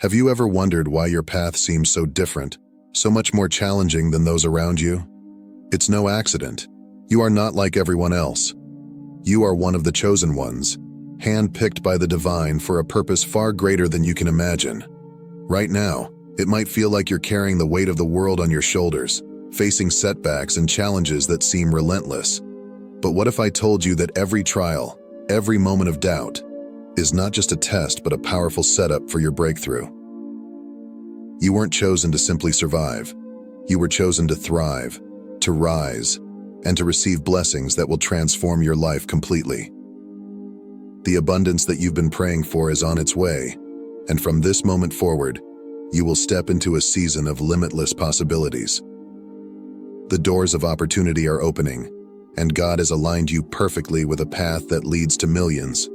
Have you ever wondered why your path seems so different, so much more challenging than those around you? It's no accident. You are not like everyone else. You are one of the chosen ones, hand-picked by the divine for a purpose far greater than you can imagine. Right now, it might feel like you're carrying the weight of the world on your shoulders, facing setbacks and challenges that seem relentless. But what if I told you that every trial, every moment of doubt, is not just a test but a powerful setup for your breakthrough? You weren't chosen to simply survive. You were chosen to thrive, to rise, and to receive blessings that will transform your life completely. The abundance that you've been praying for is on its way, and from this moment forward, you will step into a season of limitless possibilities. The doors of opportunity are opening, and God has aligned you perfectly with a path that leads to millions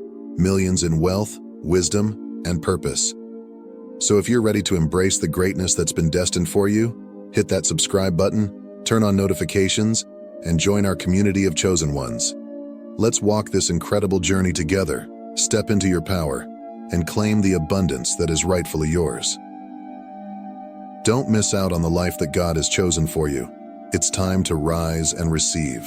in wealth, wisdom, and purpose. So if you're ready to embrace the greatness that's been destined for you, hit that subscribe button, turn on notifications, and join our community of chosen ones. Let's walk this incredible journey together, step into your power, and claim the abundance that is rightfully yours. Don't miss out on the life that God has chosen for you. It's time to rise and receive.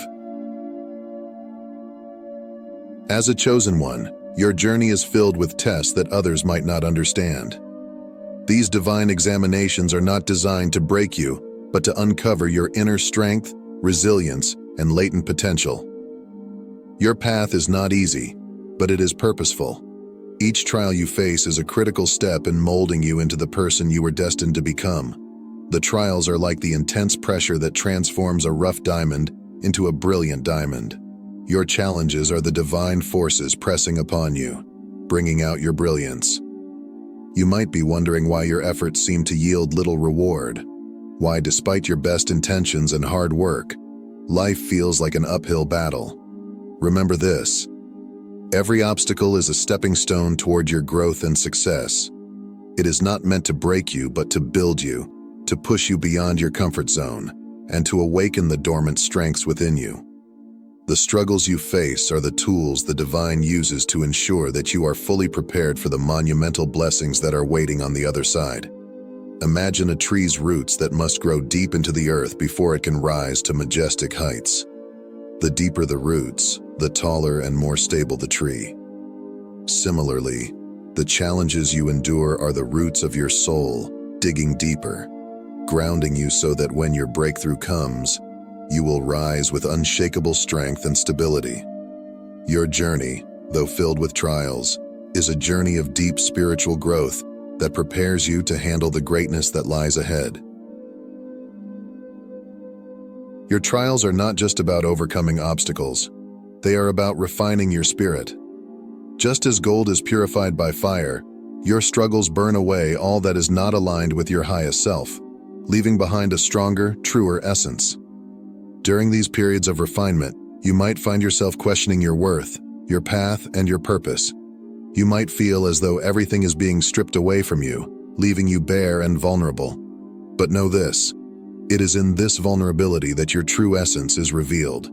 As a chosen one, your journey is filled with tests that others might not understand. These divine examinations are not designed to break you, but to uncover your inner strength, resilience, and latent potential. Your path is not easy, but it is purposeful. Each trial you face is a critical step in molding you into the person you were destined to become. The trials are like the intense pressure that transforms a rough diamond into a brilliant diamond. Your challenges are the divine forces pressing upon you, bringing out your brilliance. You might be wondering why your efforts seem to yield little reward, why despite your best intentions and hard work, life feels like an uphill battle. Remember this: every obstacle is a stepping stone toward your growth and success. It is not meant to break you, but to build you, to push you beyond your comfort zone, and to awaken the dormant strengths within you. The struggles you face are the tools the divine uses to ensure that you are fully prepared for the monumental blessings that are waiting on the other side. Imagine a tree's roots that must grow deep into the earth before it can rise to majestic heights. The deeper the roots, the taller and more stable the tree. Similarly, the challenges you endure are the roots of your soul, digging deeper, grounding you so that when your breakthrough comes, you will rise with unshakable strength and stability. Your journey, though filled with trials, is a journey of deep spiritual growth that prepares you to handle the greatness that lies ahead. Your trials are not just about overcoming obstacles. They are about refining your spirit. Just as gold is purified by fire, your struggles burn away all that is not aligned with your highest self, leaving behind a stronger, truer essence. During these periods of refinement, you might find yourself questioning your worth, your path, and your purpose. You might feel as though everything is being stripped away from you, leaving you bare and vulnerable. But know this: it is in this vulnerability that your true essence is revealed.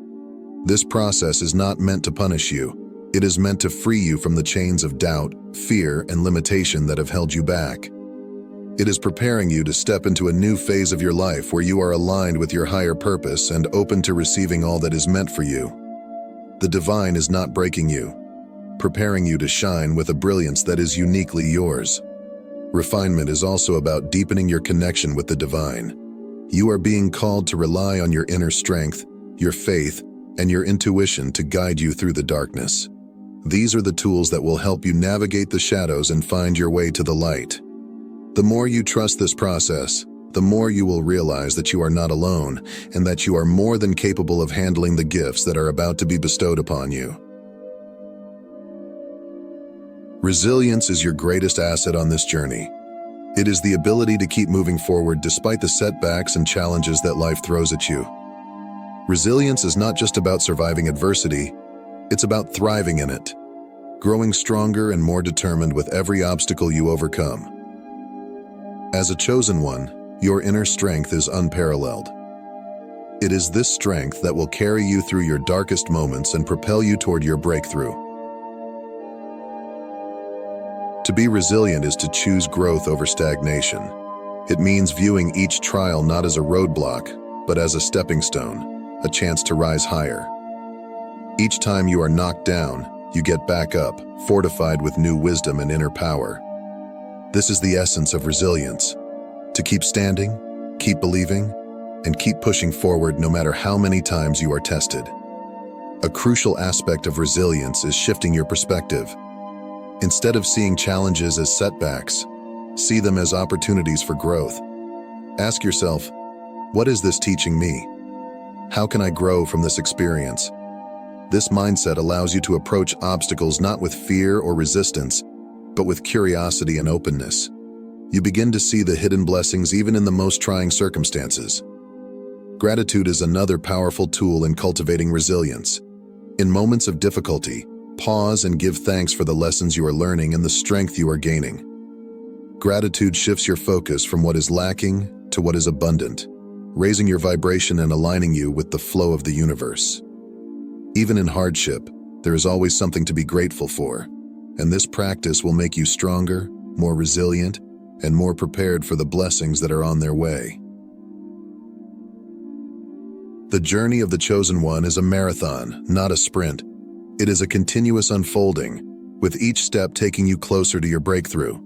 This process is not meant to punish you. It is meant to free you from the chains of doubt, fear, and limitation that have held you back. It is preparing you to step into a new phase of your life where you are aligned with your higher purpose and open to receiving all that is meant for you. The divine is not breaking you, preparing you to shine with a brilliance that is uniquely yours. Refinement is also about deepening your connection with the divine. You are being called to rely on your inner strength, your faith, and your intuition to guide you through the darkness. These are the tools that will help you navigate the shadows and find your way to the light. The more you trust this process, the more you will realize that you are not alone and that you are more than capable of handling the gifts that are about to be bestowed upon you. Resilience is your greatest asset on this journey. It is the ability to keep moving forward despite the setbacks and challenges that life throws at you. Resilience is not just about surviving adversity, it's about thriving in it, growing stronger and more determined with every obstacle you overcome. As a chosen one, your inner strength is unparalleled. It is this strength that will carry you through your darkest moments and propel you toward your breakthrough. To be resilient is to choose growth over stagnation. It means viewing each trial not as a roadblock, but as a stepping stone, a chance to rise higher. Each time you are knocked down, you get back up, fortified with new wisdom and inner power. This is the essence of resilience: to keep standing, keep believing, and keep pushing forward no matter how many times you are tested. A crucial aspect of resilience is shifting your perspective. Instead of seeing challenges as setbacks, see them as opportunities for growth. Ask yourself, what is this teaching me? How can I grow from this experience? This mindset allows you to approach obstacles not with fear or resistance, but with curiosity and openness. You begin to see the hidden blessings even in the most trying circumstances. Gratitude is another powerful tool in cultivating resilience. In moments of difficulty, pause and give thanks for the lessons you are learning and the strength you are gaining. Gratitude shifts your focus from what is lacking to what is abundant, raising your vibration and aligning you with the flow of the universe. Even in hardship, there is always something to be grateful for, and this practice will make you stronger, more resilient, and more prepared for the blessings that are on their way. The journey of the chosen one is a marathon, not a sprint. It is a continuous unfolding, with each step taking you closer to your breakthrough.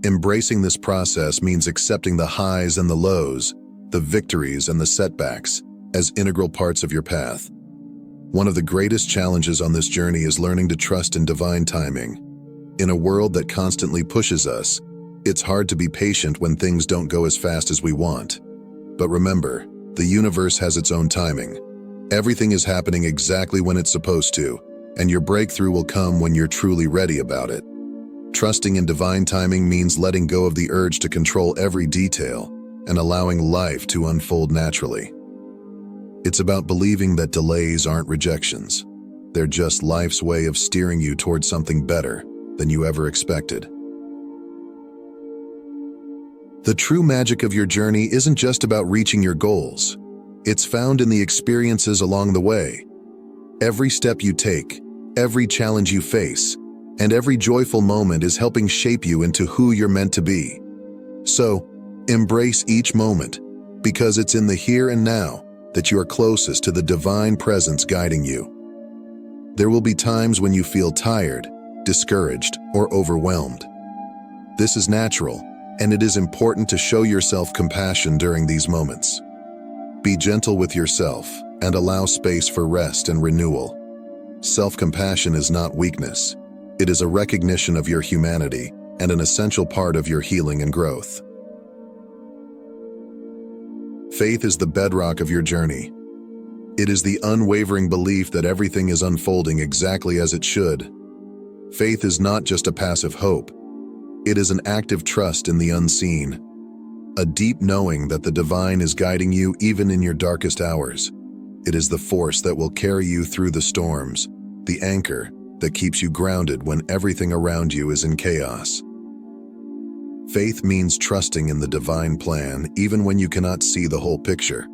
Embracing this process means accepting the highs and the lows, the victories and the setbacks, as integral parts of your path. One of the greatest challenges on this journey is learning to trust in divine timing. In a world that constantly pushes us, it's hard to be patient when things don't go as fast as we want. But remember, the universe has its own timing. Everything is happening exactly when it's supposed to, and your breakthrough will come when you're truly ready about it. Trusting in divine timing means letting go of the urge to control every detail and allowing life to unfold naturally. It's about believing that delays aren't rejections. They're just life's way of steering you towards something better than you ever expected. The true magic of your journey isn't just about reaching your goals. It's found in the experiences along the way. Every step you take, every challenge you face, and every joyful moment is helping shape you into who you're meant to be. So, embrace each moment, because it's in the here and now that you are closest to the divine presence guiding you. There will be times when you feel tired, discouraged, or overwhelmed. This is natural, and it is important to show yourself compassion during these moments. Be gentle with yourself and allow space for rest and renewal. Self-compassion is not weakness. It is a recognition of your humanity and an essential part of your healing and growth. Faith is the bedrock of your journey. It is the unwavering belief that everything is unfolding exactly as it should. Faith is not just a passive hope. It is an active trust in the unseen, a deep knowing that the divine is guiding you even in your darkest hours. It is the force that will carry you through the storms, the anchor that keeps you grounded when everything around you is in chaos. Faith means trusting in the divine plan even when you cannot see the whole picture.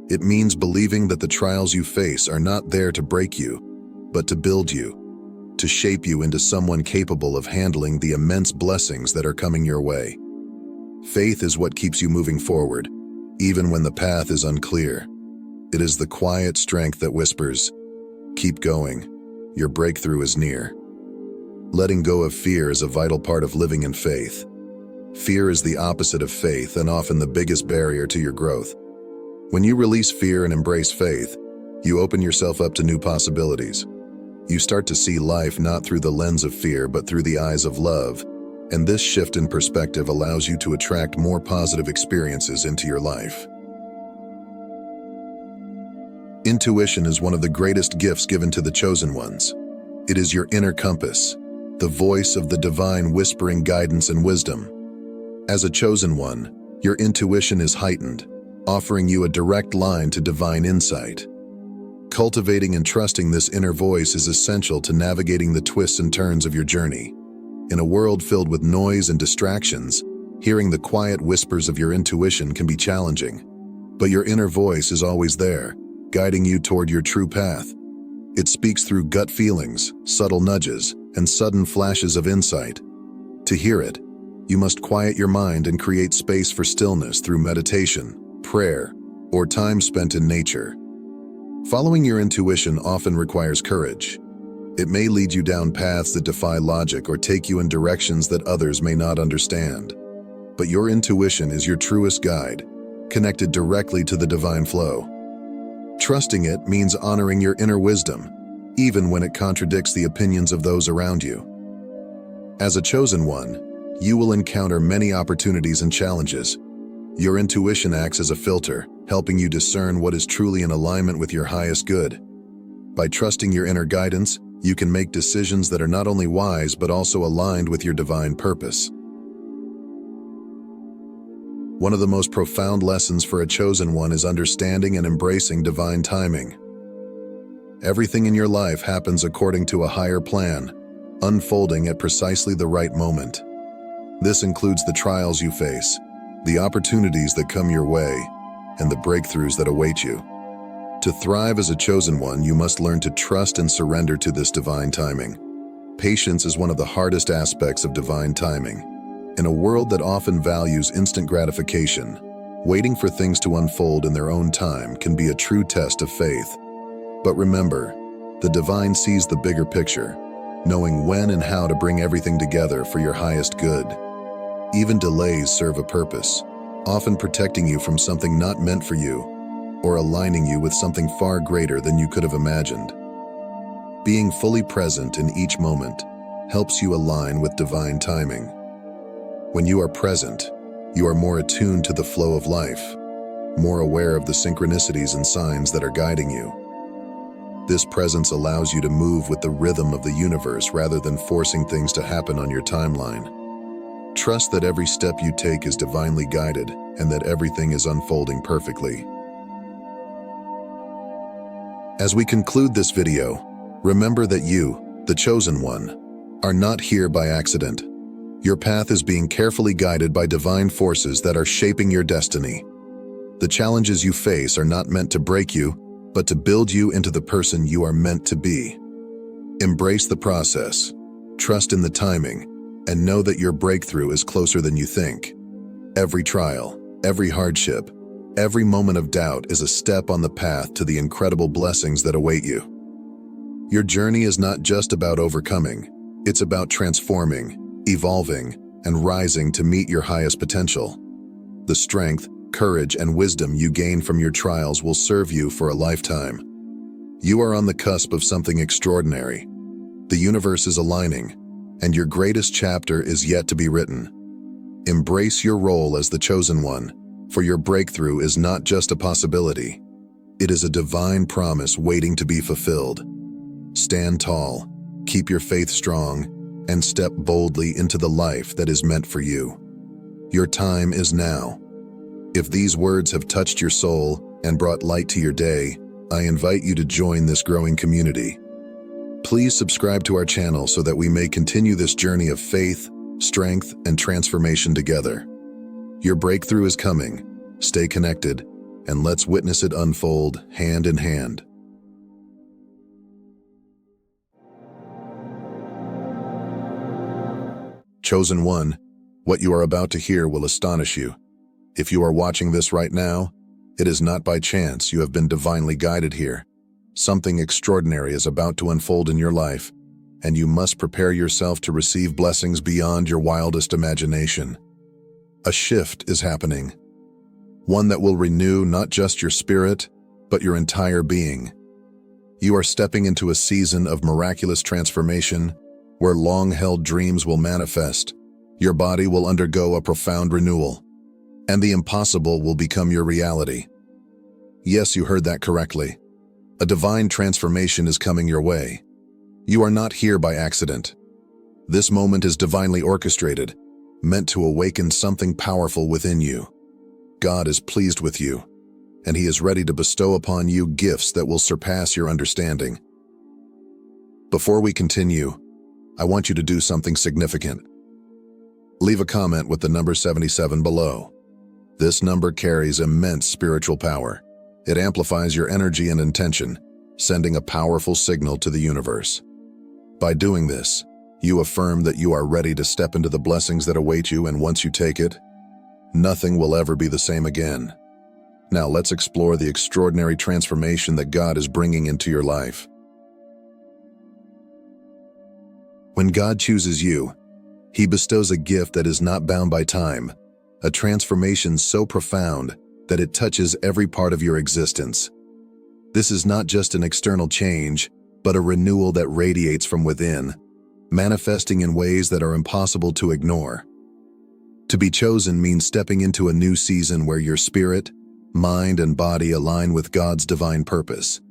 It means believing that the trials you face are not there to break you, but to build you, to shape you into someone capable of handling the immense blessings that are coming your way. Faith is what keeps you moving forward, even when the path is unclear. It is the quiet strength that whispers, "Keep going, your breakthrough is near." Letting go of fear is a vital part of living in faith. Fear is the opposite of faith and often the biggest barrier to your growth. When you release fear and embrace faith, you open yourself up to new possibilities. You start to see life not through the lens of fear but through the eyes of love, and this shift in perspective allows you to attract more positive experiences into your life. Intuition is one of the greatest gifts given to the chosen ones. It is your inner compass, the voice of the divine whispering guidance and wisdom. As a chosen one, your intuition is heightened, offering you a direct line to divine insight. Cultivating and trusting this inner voice is essential to navigating the twists and turns of your journey. In a world filled with noise and distractions, hearing the quiet whispers of your intuition can be challenging. But your inner voice is always there, guiding you toward your true path. It speaks through gut feelings, subtle nudges, and sudden flashes of insight, To hear it, you must quiet your mind and create space for stillness through meditation, prayer, or time spent in nature. Following your intuition often requires courage. It may lead you down paths that defy logic or take you in directions that others may not understand. But your intuition is your truest guide, connected directly to the divine flow. Trusting it means honoring your inner wisdom, even when it contradicts the opinions of those around you. As a chosen one, you will encounter many opportunities and challenges. Your intuition acts as a filter, helping you discern what is truly in alignment with your highest good. By trusting your inner guidance, you can make decisions that are not only wise but also aligned with your divine purpose. One of the most profound lessons for a chosen one is understanding and embracing divine timing. Everything in your life happens according to a higher plan, unfolding at precisely the right moment. This includes the trials you face, the opportunities that come your way, and the breakthroughs that await you. To thrive as a chosen one, you must learn to trust and surrender to this divine timing. Patience is one of the hardest aspects of divine timing. In a world that often values instant gratification, waiting for things to unfold in their own time can be a true test of faith. But remember, the divine sees the bigger picture, knowing when and how to bring everything together for your highest good. Even delays serve a purpose, often protecting you from something not meant for you, or aligning you with something far greater than you could have imagined. Being fully present in each moment helps you align with divine timing. When you are present, you are more attuned to the flow of life, more aware of the synchronicities and signs that are guiding you. This presence allows you to move with the rhythm of the universe rather than forcing things to happen on your timeline. Trust that every step you take is divinely guided and that everything is unfolding perfectly. As we conclude this video, remember that you, the chosen one, are not here by accident. Your path is being carefully guided by divine forces that are shaping your destiny. The challenges you face are not meant to break you, but to build you into the person you are meant to be. Embrace the process, trust in the timing, and know that your breakthrough is closer than you think. Every trial, every hardship, every moment of doubt is a step on the path to the incredible blessings that await you. Your journey is not just about overcoming, it's about transforming, evolving, and rising to meet your highest potential. The strength, courage, and wisdom you gain from your trials will serve you for a lifetime. You are on the cusp of something extraordinary. The universe is aligning, and your greatest chapter is yet to be written. Embrace your role as the chosen one, for your breakthrough is not just a possibility. It is a divine promise waiting to be fulfilled. Stand tall, keep your faith strong, and step boldly into the life that is meant for you. Your time is now. If these words have touched your soul and brought light to your day, I invite you to join this growing community. Please subscribe to our channel so that we may continue this journey of faith, strength, and transformation together. Your breakthrough is coming. Stay connected, and let's witness it unfold hand in hand. Chosen one, what you are about to hear will astonish you. If you are watching this right now, it is not by chance you have been divinely guided here. Something extraordinary is about to unfold in your life, and you must prepare yourself to receive blessings beyond your wildest imagination. A shift is happening, one that will renew not just your spirit, but your entire being. You are stepping into a season of miraculous transformation where long-held dreams will manifest, your body will undergo a profound renewal, and the impossible will become your reality. Yes, you heard that correctly. A divine transformation is coming your way. You are not here by accident. This moment is divinely orchestrated, meant to awaken something powerful within you. God is pleased with you, and He is ready to bestow upon you gifts that will surpass your understanding. Before we continue, I want you to do something significant. Leave a comment with the number 77 below. This number carries immense spiritual power. It amplifies your energy and intention, sending a powerful signal to the universe. By doing this, You affirm that you are ready to step into the blessings that await you, and once you take it, nothing will ever be the same again. Now let's explore the extraordinary transformation that God is bringing into your life. When God chooses you, He bestows a gift that is not bound by time, a transformation so profound that it touches every part of your existence. This is not just an external change, but a renewal that radiates from within, manifesting in ways that are impossible to ignore. To be chosen means stepping into a new season where your spirit, mind, and body align with God's divine purpose.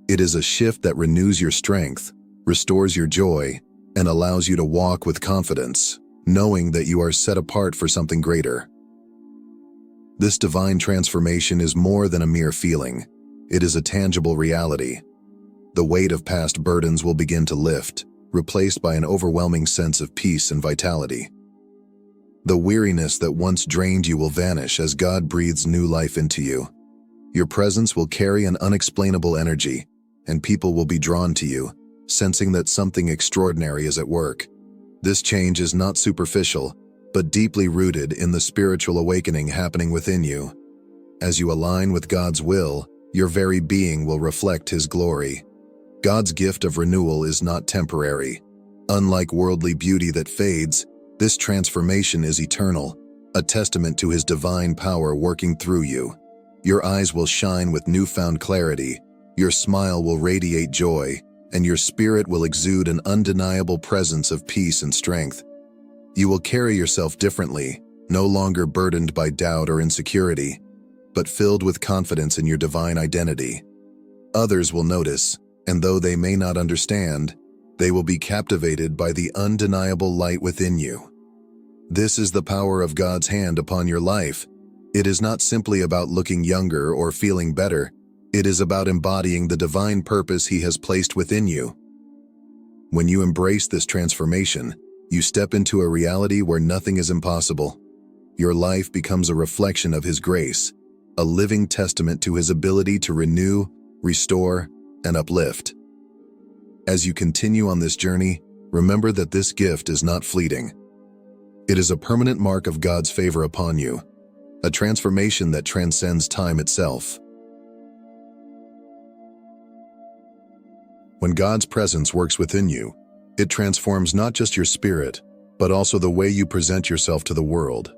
It is a shift that renews your strength, restores your joy, and allows you to walk with confidence, knowing that you are set apart for something greater. This divine transformation is more than a mere feeling. It is a tangible reality. The weight of past burdens will begin to lift, replaced by an overwhelming sense of peace and vitality. The weariness that once drained you will vanish as God breathes new life into you. Your presence will carry an unexplainable energy, and people will be drawn to you, sensing that something extraordinary is at work. This change is not superficial, but deeply rooted in the spiritual awakening happening within you. As you align with God's will, your very being will reflect His glory. God's gift of renewal is not temporary. Unlike worldly beauty that fades, this transformation is eternal, a testament to His divine power working through you. Your eyes will shine with newfound clarity, your smile will radiate joy, and your spirit will exude an undeniable presence of peace and strength. You will carry yourself differently, no longer burdened by doubt or insecurity, but filled with confidence in your divine identity. Others will notice, and though they may not understand, they will be captivated by the undeniable light within you. This is the power of God's hand upon your life. It is not simply about looking younger or feeling better. It is about embodying the divine purpose He has placed within you. When you embrace this transformation, you step into a reality where nothing is impossible. Your life becomes a reflection of His grace, a living testament to His ability to renew, restore, and uplift. As you continue on this journey, remember that this gift is not fleeting. It is a permanent mark of God's favor upon you, a transformation that transcends time itself. When God's presence works within you, it transforms not just your spirit, but also the way you present yourself to the world.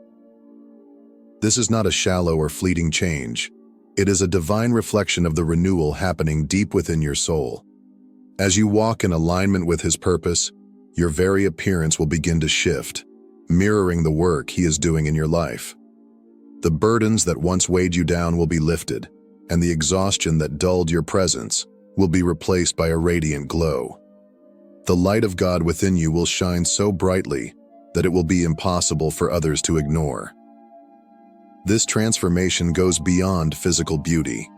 This is not a shallow or fleeting change. It is a divine reflection of the renewal happening deep within your soul. As you walk in alignment with His purpose, your very appearance will begin to shift, mirroring the work He is doing in your life. The burdens that once weighed you down will be lifted, and the exhaustion that dulled your presence will be replaced by a radiant glow. The light of God within you will shine so brightly that it will be impossible for others to ignore. This transformation goes beyond physical beauty.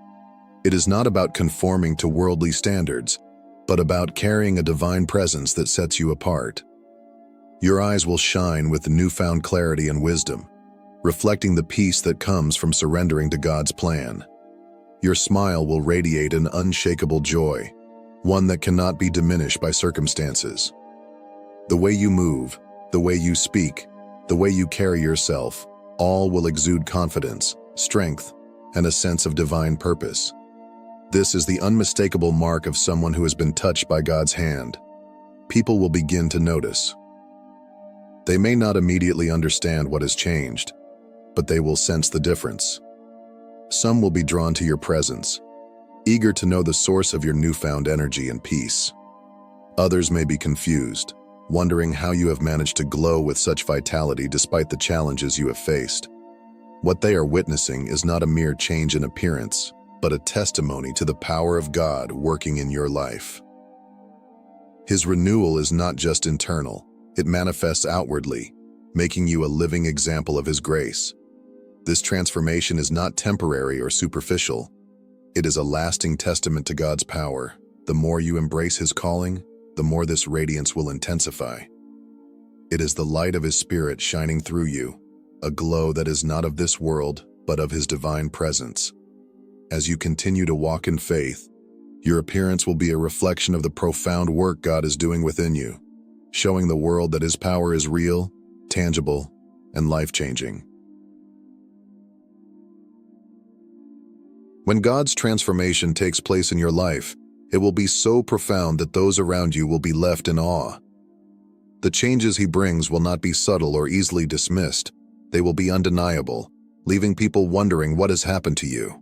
It is not about conforming to worldly standards, but about carrying a divine presence that sets you apart. Your eyes will shine with newfound clarity and wisdom, reflecting the peace that comes from surrendering to God's plan. Your smile will radiate an unshakable joy, one that cannot be diminished by circumstances. The way you move, the way you speak, the way you carry yourself, all will exude confidence, strength, and a sense of divine purpose. This is the unmistakable mark of someone who has been touched by God's hand. People will begin to notice. They may not immediately understand what has changed, but they will sense the difference. Some will be drawn to your presence, eager to know the source of your newfound energy and peace. Others may be confused, wondering how you have managed to glow with such vitality despite the challenges you have faced. What they are witnessing is not a mere change in appearance, but a testimony to the power of God working in your life. His renewal is not just internal, it manifests outwardly, making you a living example of His grace. This transformation is not temporary or superficial. It is a lasting testament to God's power. The more you embrace His calling, the more this radiance will intensify. It is the light of His Spirit shining through you, a glow that is not of this world, but of His divine presence. As you continue to walk in faith, your appearance will be a reflection of the profound work God is doing within you, showing the world that his power is real, tangible, and life-changing. When God's transformation takes place in your life, it will be so profound that those around you will be left in awe. The changes he brings will not be subtle or easily dismissed. They will be undeniable, leaving people wondering what has happened to you.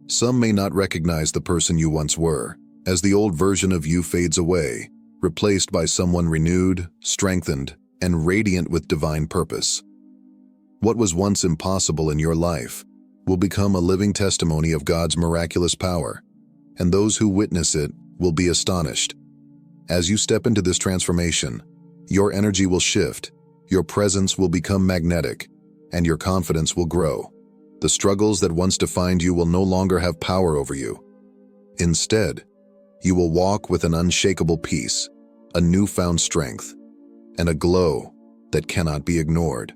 Some may not recognize the person you once were, as the old version of you fades away, replaced by someone renewed, strengthened, and radiant with divine purpose. What was once impossible in your life will become a living testimony of God's miraculous power, and those who witness it will be astonished. As you step into this transformation, your energy will shift, your presence will become magnetic, and your confidence will grow. The struggles that once defined you will no longer have power over you. Instead, you will walk with an unshakable peace, a newfound strength, and a glow that cannot be ignored.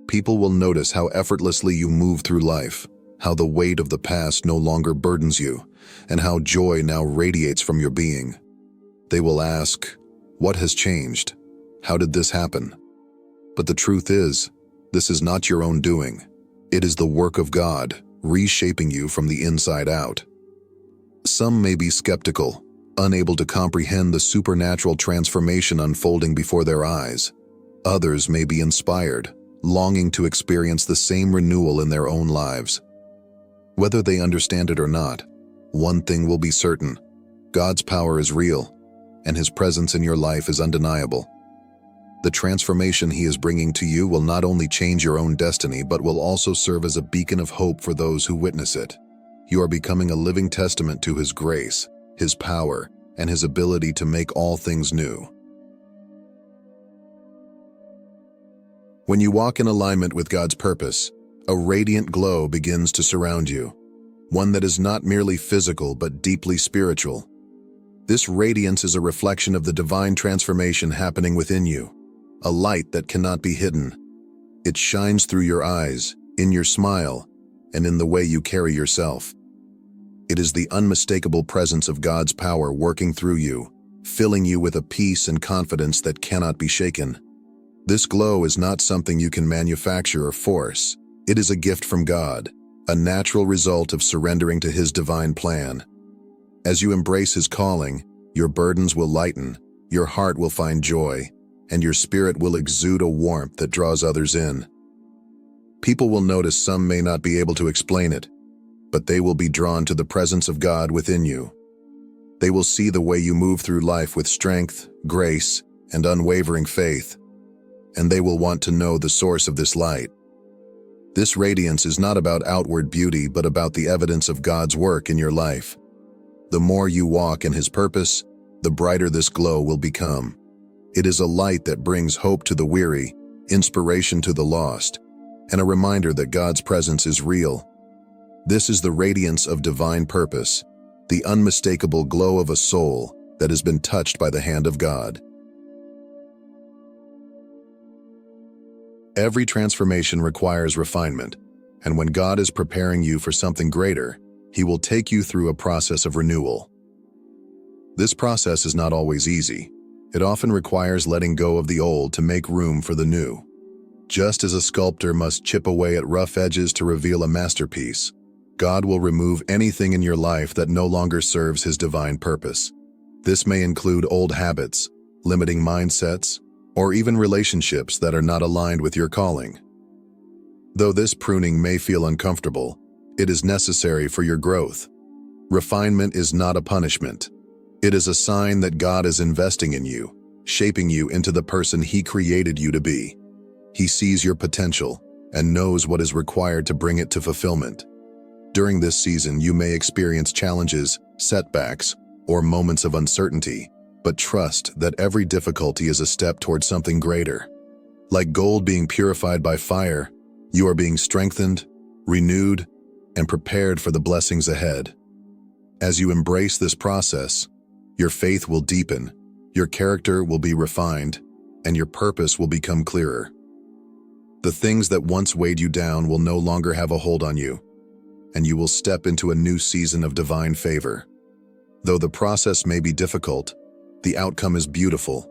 People will notice how effortlessly you move through life, how the weight of the past no longer burdens you, and how joy now radiates from your being. They will ask, "What has changed? How did this happen?" But the truth is, this is not your own doing. It is the work of God, reshaping you from the inside out. Some may be skeptical, unable to comprehend the supernatural transformation unfolding before their eyes. Others may be inspired, longing to experience the same renewal in their own lives. Whether they understand it or not, one thing will be certain: God's power is real, and his presence in your life is undeniable. The transformation he is bringing to you will not only change your own destiny, but will also serve as a beacon of hope for those who witness it. You are becoming a living testament to his grace, his power, and his ability to make all things new. When you walk in alignment with God's purpose, a radiant glow begins to surround you, one that is not merely physical but deeply spiritual. This radiance is a reflection of the divine transformation happening within you, a light that cannot be hidden. It shines through your eyes, in your smile, and in the way you carry yourself. It is the unmistakable presence of God's power working through you, filling you with a peace and confidence that cannot be shaken. This glow is not something you can manufacture or force. It is a gift from God, a natural result of surrendering to his divine plan. As you embrace his calling, your burdens will lighten, your heart will find joy, and your spirit will exude a warmth that draws others in. People will notice some may not be able to explain it, but they will be drawn to the presence of God within you. They will see the way you move through life with strength, grace, and unwavering faith, and they will want to know the source of this light. This radiance is not about outward beauty, but about the evidence of God's work in your life. The more you walk in his purpose, the brighter this glow will become. It is a light that brings hope to the weary, inspiration to the lost, and a reminder that God's presence is real. This is the radiance of divine purpose, the unmistakable glow of a soul that has been touched by the hand of God. Every transformation requires refinement, and when God is preparing you for something greater, he will take you through a process of renewal. This process is not always easy. It often requires letting go of the old to make room for the new. Just as a sculptor must chip away at rough edges to reveal a masterpiece, God will remove anything in your life that no longer serves his divine purpose. This may include old habits, limiting mindsets, or even relationships that are not aligned with your calling. Though this pruning may feel uncomfortable, it is necessary for your growth. Refinement is not a punishment. It is a sign that God is investing in you, shaping you into the person he created you to be. He sees your potential and knows what is required to bring it to fulfillment. During this season, you may experience challenges, setbacks, or moments of uncertainty, but trust that every difficulty is a step toward something greater. Like gold being purified by fire, you are being strengthened, renewed, and prepared for the blessings ahead. As you embrace this process, your faith will deepen, your character will be refined, and your purpose will become clearer. The things that once weighed you down will no longer have a hold on you, and you will step into a new season of divine favor. Though the process may be difficult, the outcome is beautiful.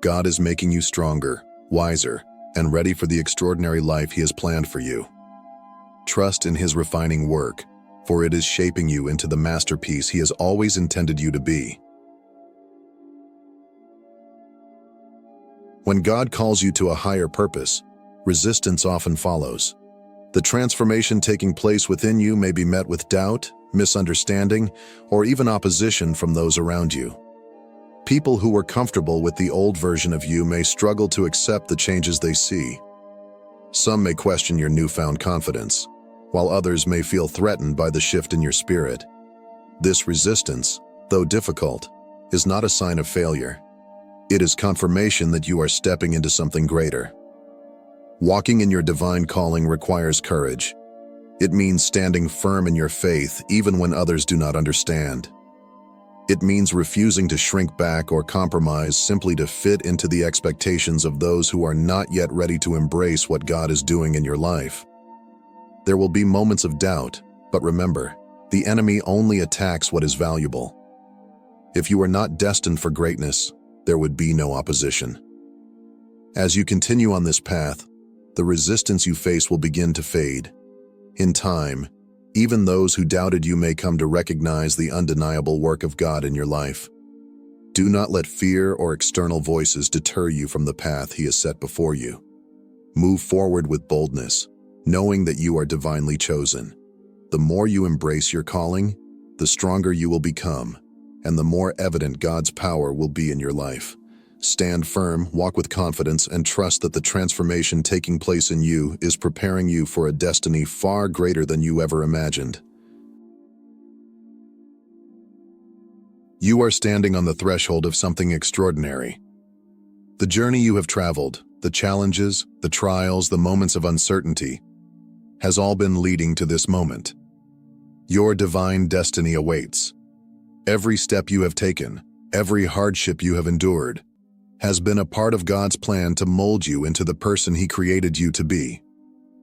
God is making you stronger, wiser, and ready for the extraordinary life He has planned for you. Trust in His refining work, for it is shaping you into the masterpiece He has always intended you to be. When God calls you to a higher purpose, resistance often follows. The transformation taking place within you may be met with doubt, misunderstanding, or even opposition from those around you. People who were comfortable with the old version of you may struggle to accept the changes they see. Some may question your newfound confidence, while others may feel threatened by the shift in your spirit. This resistance, though difficult, is not a sign of failure. It is confirmation that you are stepping into something greater. Walking in your divine calling requires courage. It means standing firm in your faith even when others do not understand. It means refusing to shrink back or compromise simply to fit into the expectations of those who are not yet ready to embrace what God is doing in your life. There will be moments of doubt, but remember, the enemy only attacks what is valuable. If you are not destined for greatness, there would be no opposition. As you continue on this path, the resistance you face will begin to fade. In time, even those who doubted you may come to recognize the undeniable work of God in your life. Do not let fear or external voices deter you from the path He has set before you. Move forward with boldness, knowing that you are divinely chosen. The more you embrace your calling, the stronger you will become, and the more evident God's power will be in your life. Stand firm, walk with confidence, and trust that the transformation taking place in you is preparing you for a destiny far greater than you ever imagined. You are standing on the threshold of something extraordinary. The journey you have traveled, the challenges, the trials, the moments of uncertainty, has all been leading to this moment. Your divine destiny awaits. Every step you have taken, every hardship you have endured, has been a part of God's plan to mold you into the person He created you to be.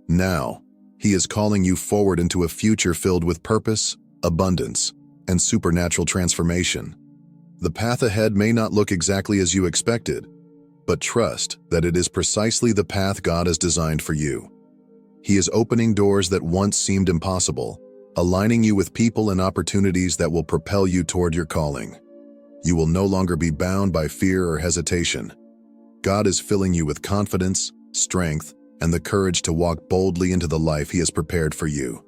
Now, He is calling you forward into a future filled with purpose, abundance, and supernatural transformation. The path ahead may not look exactly as you expected, but trust that it is precisely the path God has designed for you. He is opening doors that once seemed impossible, aligning you with people and opportunities that will propel you toward your calling. You will no longer be bound by fear or hesitation. God is filling you with confidence, strength, and the courage to walk boldly into the life He has prepared for you.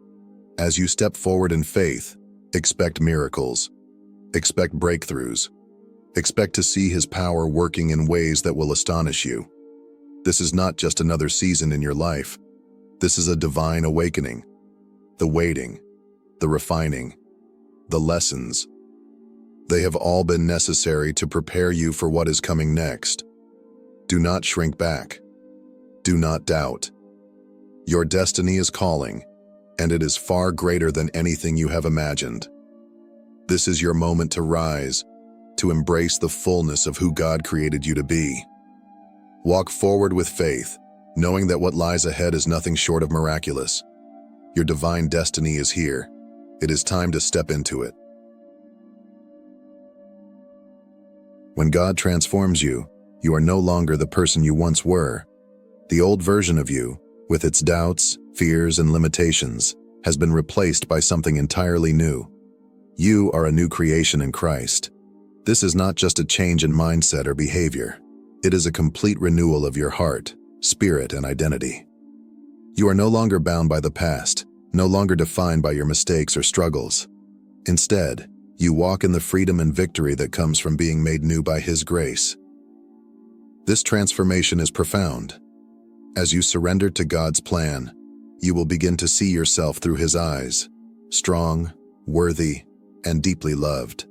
As you step forward in faith, expect miracles, expect breakthroughs, expect to see His power working in ways that will astonish you. This is not just another season in your life. This is a divine awakening. The waiting, the refining, the lessons, they have all been necessary to prepare you for what is coming next. Do not shrink back. Do not doubt. Your destiny is calling, and it is far greater than anything you have imagined. This is your moment to rise, to embrace the fullness of who God created you to be. Walk forward with faith, knowing that what lies ahead is nothing short of miraculous. Your divine destiny is here. It is time to step into it. When God transforms you, you are no longer the person you once were. The old version of you, with its doubts, fears, and limitations, has been replaced by something entirely new. You are a new creation in Christ. This is not just a change in mindset or behavior. It is a complete renewal of your heart, spirit, and identity. You are no longer bound by the past, no longer defined by your mistakes or struggles. Instead, you walk in the freedom and victory that comes from being made new by His grace. This transformation is profound. As you surrender to God's plan, you will begin to see yourself through His eyes, strong, worthy, and deeply loved.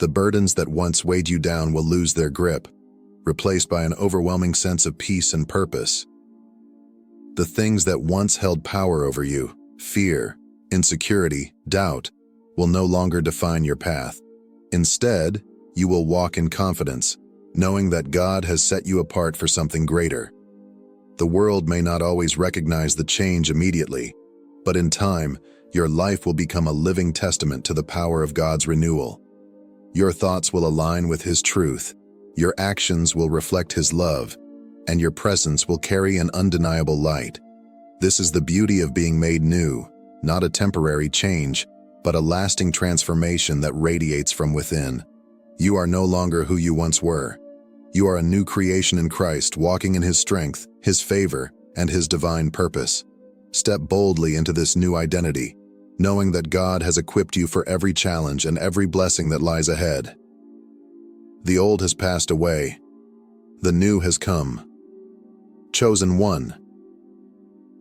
The burdens that once weighed you down will lose their grip, replaced by an overwhelming sense of peace and purpose. The things that once held power over you, fear, insecurity, doubt, will no longer define your path. Instead, you will walk in confidence, knowing that God has set you apart for something greater. The world may not always recognize the change immediately, but in time, your life will become a living testament to the power of God's renewal. Your thoughts will align with His truth, Your actions will reflect His love, and your presence will carry an undeniable light. This is the beauty of being made new, not a temporary change, but a lasting transformation that radiates from within. You are no longer who you once were. You are a new creation in Christ, walking in His strength, His favor, and His divine purpose. Step boldly into this new identity, knowing that God has equipped you for every challenge and every blessing that lies ahead. The old has passed away. The new has come. Chosen one.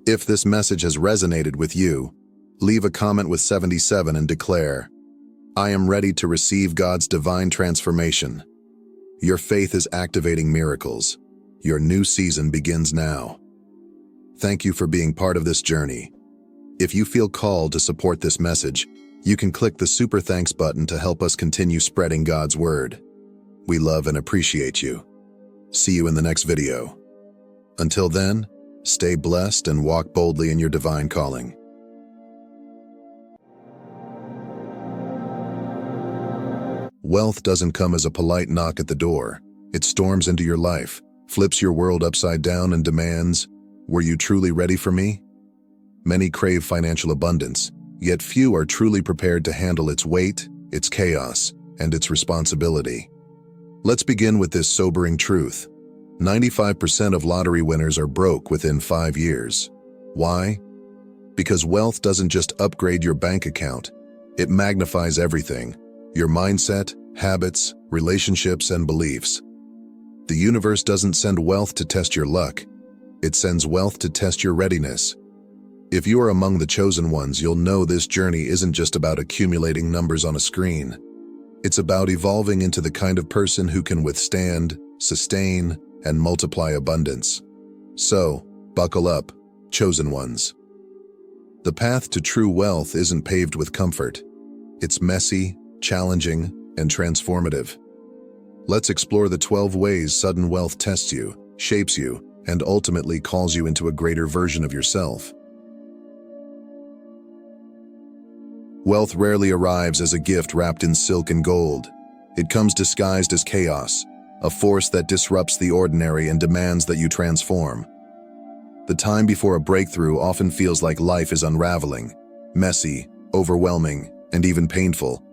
If this message has resonated with you, leave a comment with 77 and declare, "I am ready to receive God's divine transformation." Your faith is activating miracles. Your new season begins now. Thank you for being part of this journey. If you feel called to support this message, you can click the Super Thanks button to help us continue spreading God's word. We love and appreciate you. See you in the next video. Until then, stay blessed and walk boldly in your divine calling. Wealth doesn't come as a polite knock at the door. It storms into your life, flips your world upside down and demands, "Were you truly ready for me?" Many crave financial abundance, yet few are truly prepared to handle its weight, its chaos, and its responsibility. Let's begin with this sobering truth. 95% of lottery winners are broke within 5 years. Why? Because wealth doesn't just upgrade your bank account, it magnifies everything: your mindset, habits, relationships, and beliefs. The universe doesn't send wealth to test your luck. It sends wealth to test your readiness. If you are among the chosen ones, you'll know this journey isn't just about accumulating numbers on a screen. It's about evolving into the kind of person who can withstand, sustain, and multiply abundance. So, buckle up, chosen ones. The path to true wealth isn't paved with comfort. It's messy, challenging, and transformative. Let's explore the 12 ways sudden wealth tests you, shapes you, and ultimately calls you into a greater version of yourself. Wealth rarely arrives as a gift wrapped in silk and gold. It comes disguised as chaos, a force that disrupts the ordinary and demands that you transform. The time before a breakthrough often feels like life is unraveling, messy, overwhelming, and even painful.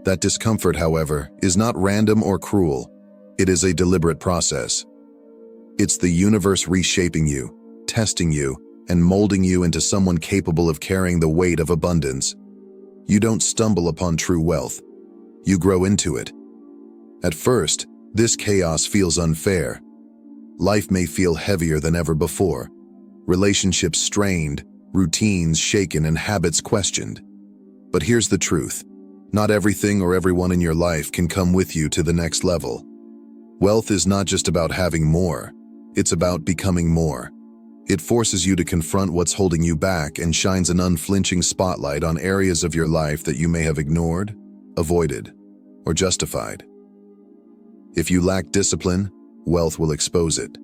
That discomfort, however, is not random or cruel. It is a deliberate process. It's the universe reshaping you, testing you, and molding you into someone capable of carrying the weight of abundance. You don't stumble upon true wealth. You grow into it. At first, this chaos feels unfair. Life may feel heavier than ever before. Relationships strained, routines shaken, and habits questioned. But here's the truth. Not everything or everyone in your life can come with you to the next level. Wealth is not just about having more. It's about becoming more. It forces you to confront what's holding you back and shines an unflinching spotlight on areas of your life that you may have ignored, avoided, or justified. If you lack discipline, wealth will expose it.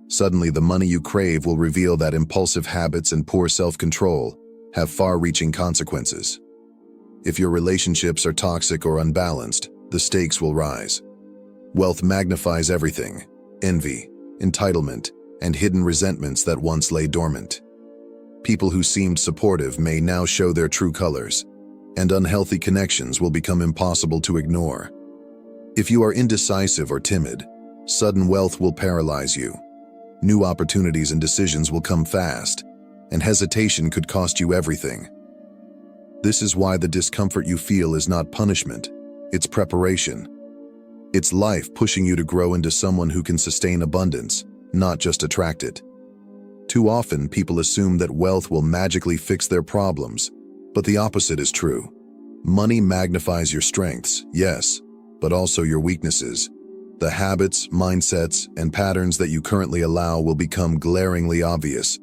Suddenly, the money you crave will reveal that impulsive habits and poor self-control have far-reaching consequences. If your relationships are toxic or unbalanced, the stakes will rise. Wealth magnifies everything: envy, entitlement, and hidden resentments that once lay dormant. People who seemed supportive may now show their true colors, and unhealthy connections will become impossible to ignore. If you are indecisive or timid, sudden wealth will paralyze you. New opportunities and decisions will come fast, and hesitation could cost you everything. This is why the discomfort you feel is not punishment, it's preparation. It's life pushing you to grow into someone who can sustain abundance, not just attract it. Too often, people assume that wealth will magically fix their problems, but the opposite is true. Money magnifies your strengths, yes, but also your weaknesses. The habits, mindsets, and patterns that you currently allow will become glaringly obvious,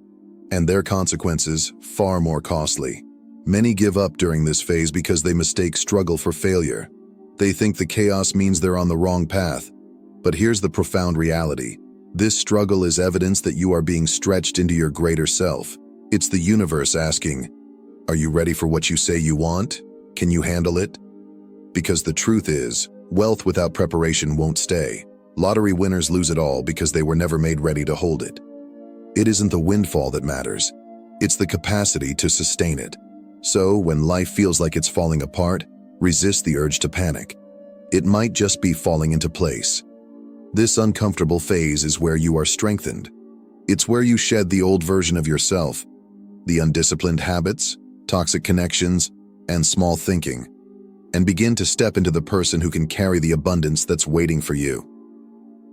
and their consequences far more costly. Many give up during this phase because they mistake struggle for failure. They think the chaos means they're on the wrong path. But here's the profound reality. This struggle is evidence that you are being stretched into your greater self. It's the universe asking, "Are you ready for what you say you want? Can you handle it?" Because the truth is, Wealth without preparation won't stay. Lottery winners lose it all because they were never made ready to hold it. It isn't the windfall that matters. It's the capacity to sustain it. So, when life feels like it's falling apart, resist the urge to panic. It might just be falling into place. This uncomfortable phase is where you are strengthened. It's where you shed the old version of yourself, the undisciplined habits, toxic connections, and small thinking, and begin to step into the person who can carry the abundance that's waiting for you.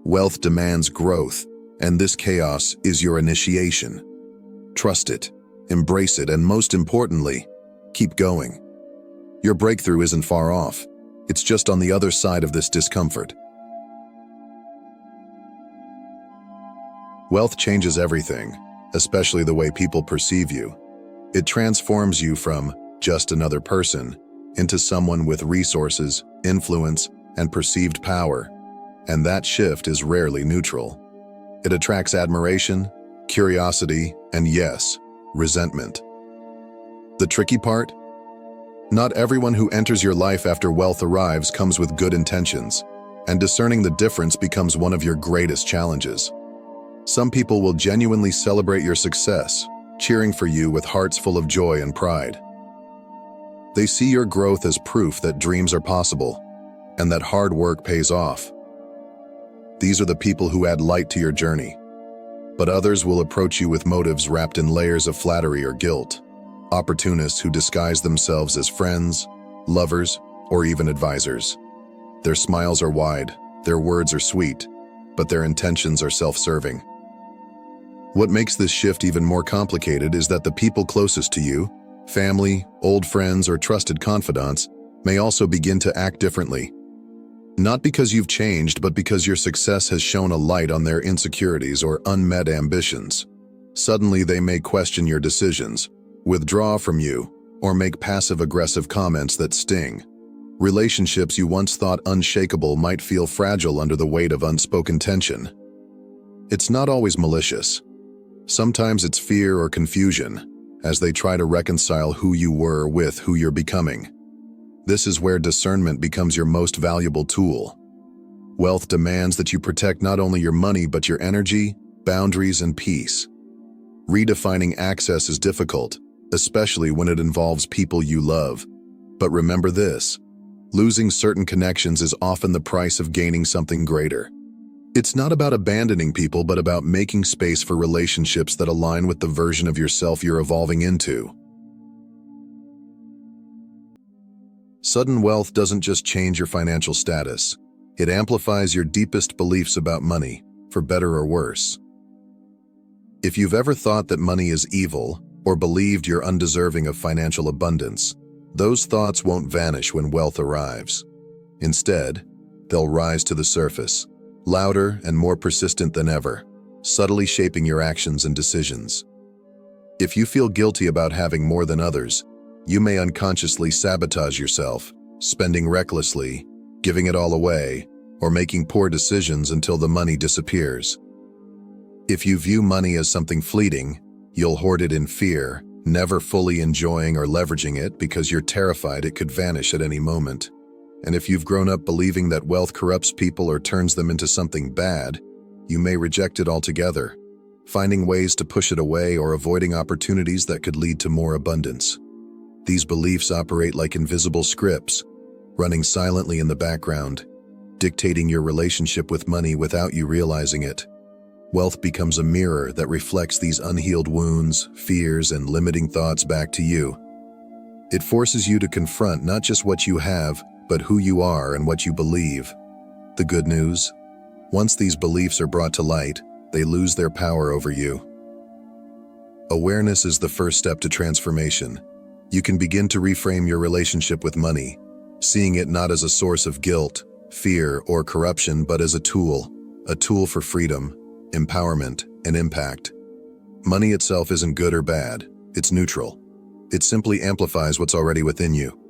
Wealth demands growth, and this chaos is your initiation. Trust it, embrace it, and most importantly, keep going. Your breakthrough isn't far off. It's just on the other side of this discomfort. Wealth changes everything, especially the way people perceive you. It transforms you from just another person into someone with resources, influence, and perceived power. And that shift is rarely neutral. It attracts admiration, curiosity, and yes, resentment. The tricky part? Not everyone who enters your life after wealth arrives comes with good intentions, and discerning the difference becomes one of your greatest challenges. Some people will genuinely celebrate your success, cheering for you with hearts full of joy and pride. They see your growth as proof that dreams are possible, and that hard work pays off. These are the people who add light to your journey. But others will approach you with motives wrapped in layers of flattery or guilt. Opportunists who disguise themselves as friends, lovers, or even advisors. Their smiles are wide, their words are sweet, but their intentions are self-serving. What makes this shift even more complicated is that the people closest to you, family, old friends, or trusted confidants, may also begin to act differently. Not because you've changed, but because your success has shone a light on their insecurities or unmet ambitions. Suddenly, they may question your decisions, withdraw from you, or make passive-aggressive comments that sting. Relationships you once thought unshakable might feel fragile under the weight of unspoken tension. It's not always malicious. Sometimes it's fear or confusion, as they try to reconcile who you were with who you're becoming. This is where discernment becomes your most valuable tool. Wealth demands that you protect not only your money but your energy, boundaries, and peace. Redefining access is difficult, especially when it involves people you love. But remember this: losing certain connections is often the price of gaining something greater. It's not about abandoning people, but about making space for relationships that align with the version of yourself you're evolving into. Sudden wealth doesn't just change your financial status. It amplifies your deepest beliefs about money, for better or worse. If you've ever thought that money is evil, or believed you're undeserving of financial abundance, those thoughts won't vanish when wealth arrives. Instead, they'll rise to the surface, louder and more persistent than ever, subtly shaping your actions and decisions. If you feel guilty about having more than others, you may unconsciously sabotage yourself, spending recklessly, giving it all away, or making poor decisions until the money disappears. If you view money as something fleeting, you'll hoard it in fear, never fully enjoying or leveraging it because you're terrified it could vanish at any moment. And if you've grown up believing that wealth corrupts people or turns them into something bad, you may reject it altogether, finding ways to push it away or avoiding opportunities that could lead to more abundance. These beliefs operate like invisible scripts, running silently in the background, dictating your relationship with money without you realizing it. Wealth becomes a mirror that reflects these unhealed wounds, fears, and limiting thoughts back to you. It forces you to confront not just what you have, but who you are and what you believe. The good news? Once these beliefs are brought to light, they lose their power over you. Awareness is the first step to transformation. You can begin to reframe your relationship with money, seeing it not as a source of guilt, fear, or corruption, but as a tool for freedom, empowerment, and impact. Money itself isn't good or bad, it's neutral. It simply amplifies what's already within you.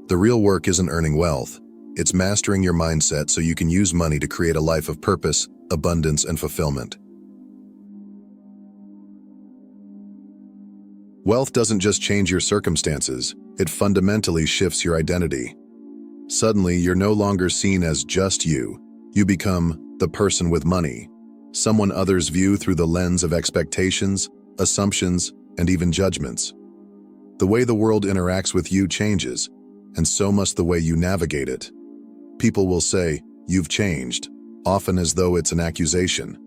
The real work isn't earning wealth, it's mastering your mindset so you can use money to create a life of purpose, abundance, and fulfillment. Wealth doesn't just change your circumstances, it fundamentally shifts your identity. Suddenly, you're no longer seen as just you. You become the person with money, someone others view through the lens of expectations, assumptions, and even judgments. The way the world interacts with you changes, and so must the way you navigate it. People will say, "You've changed," often as though it's an accusation.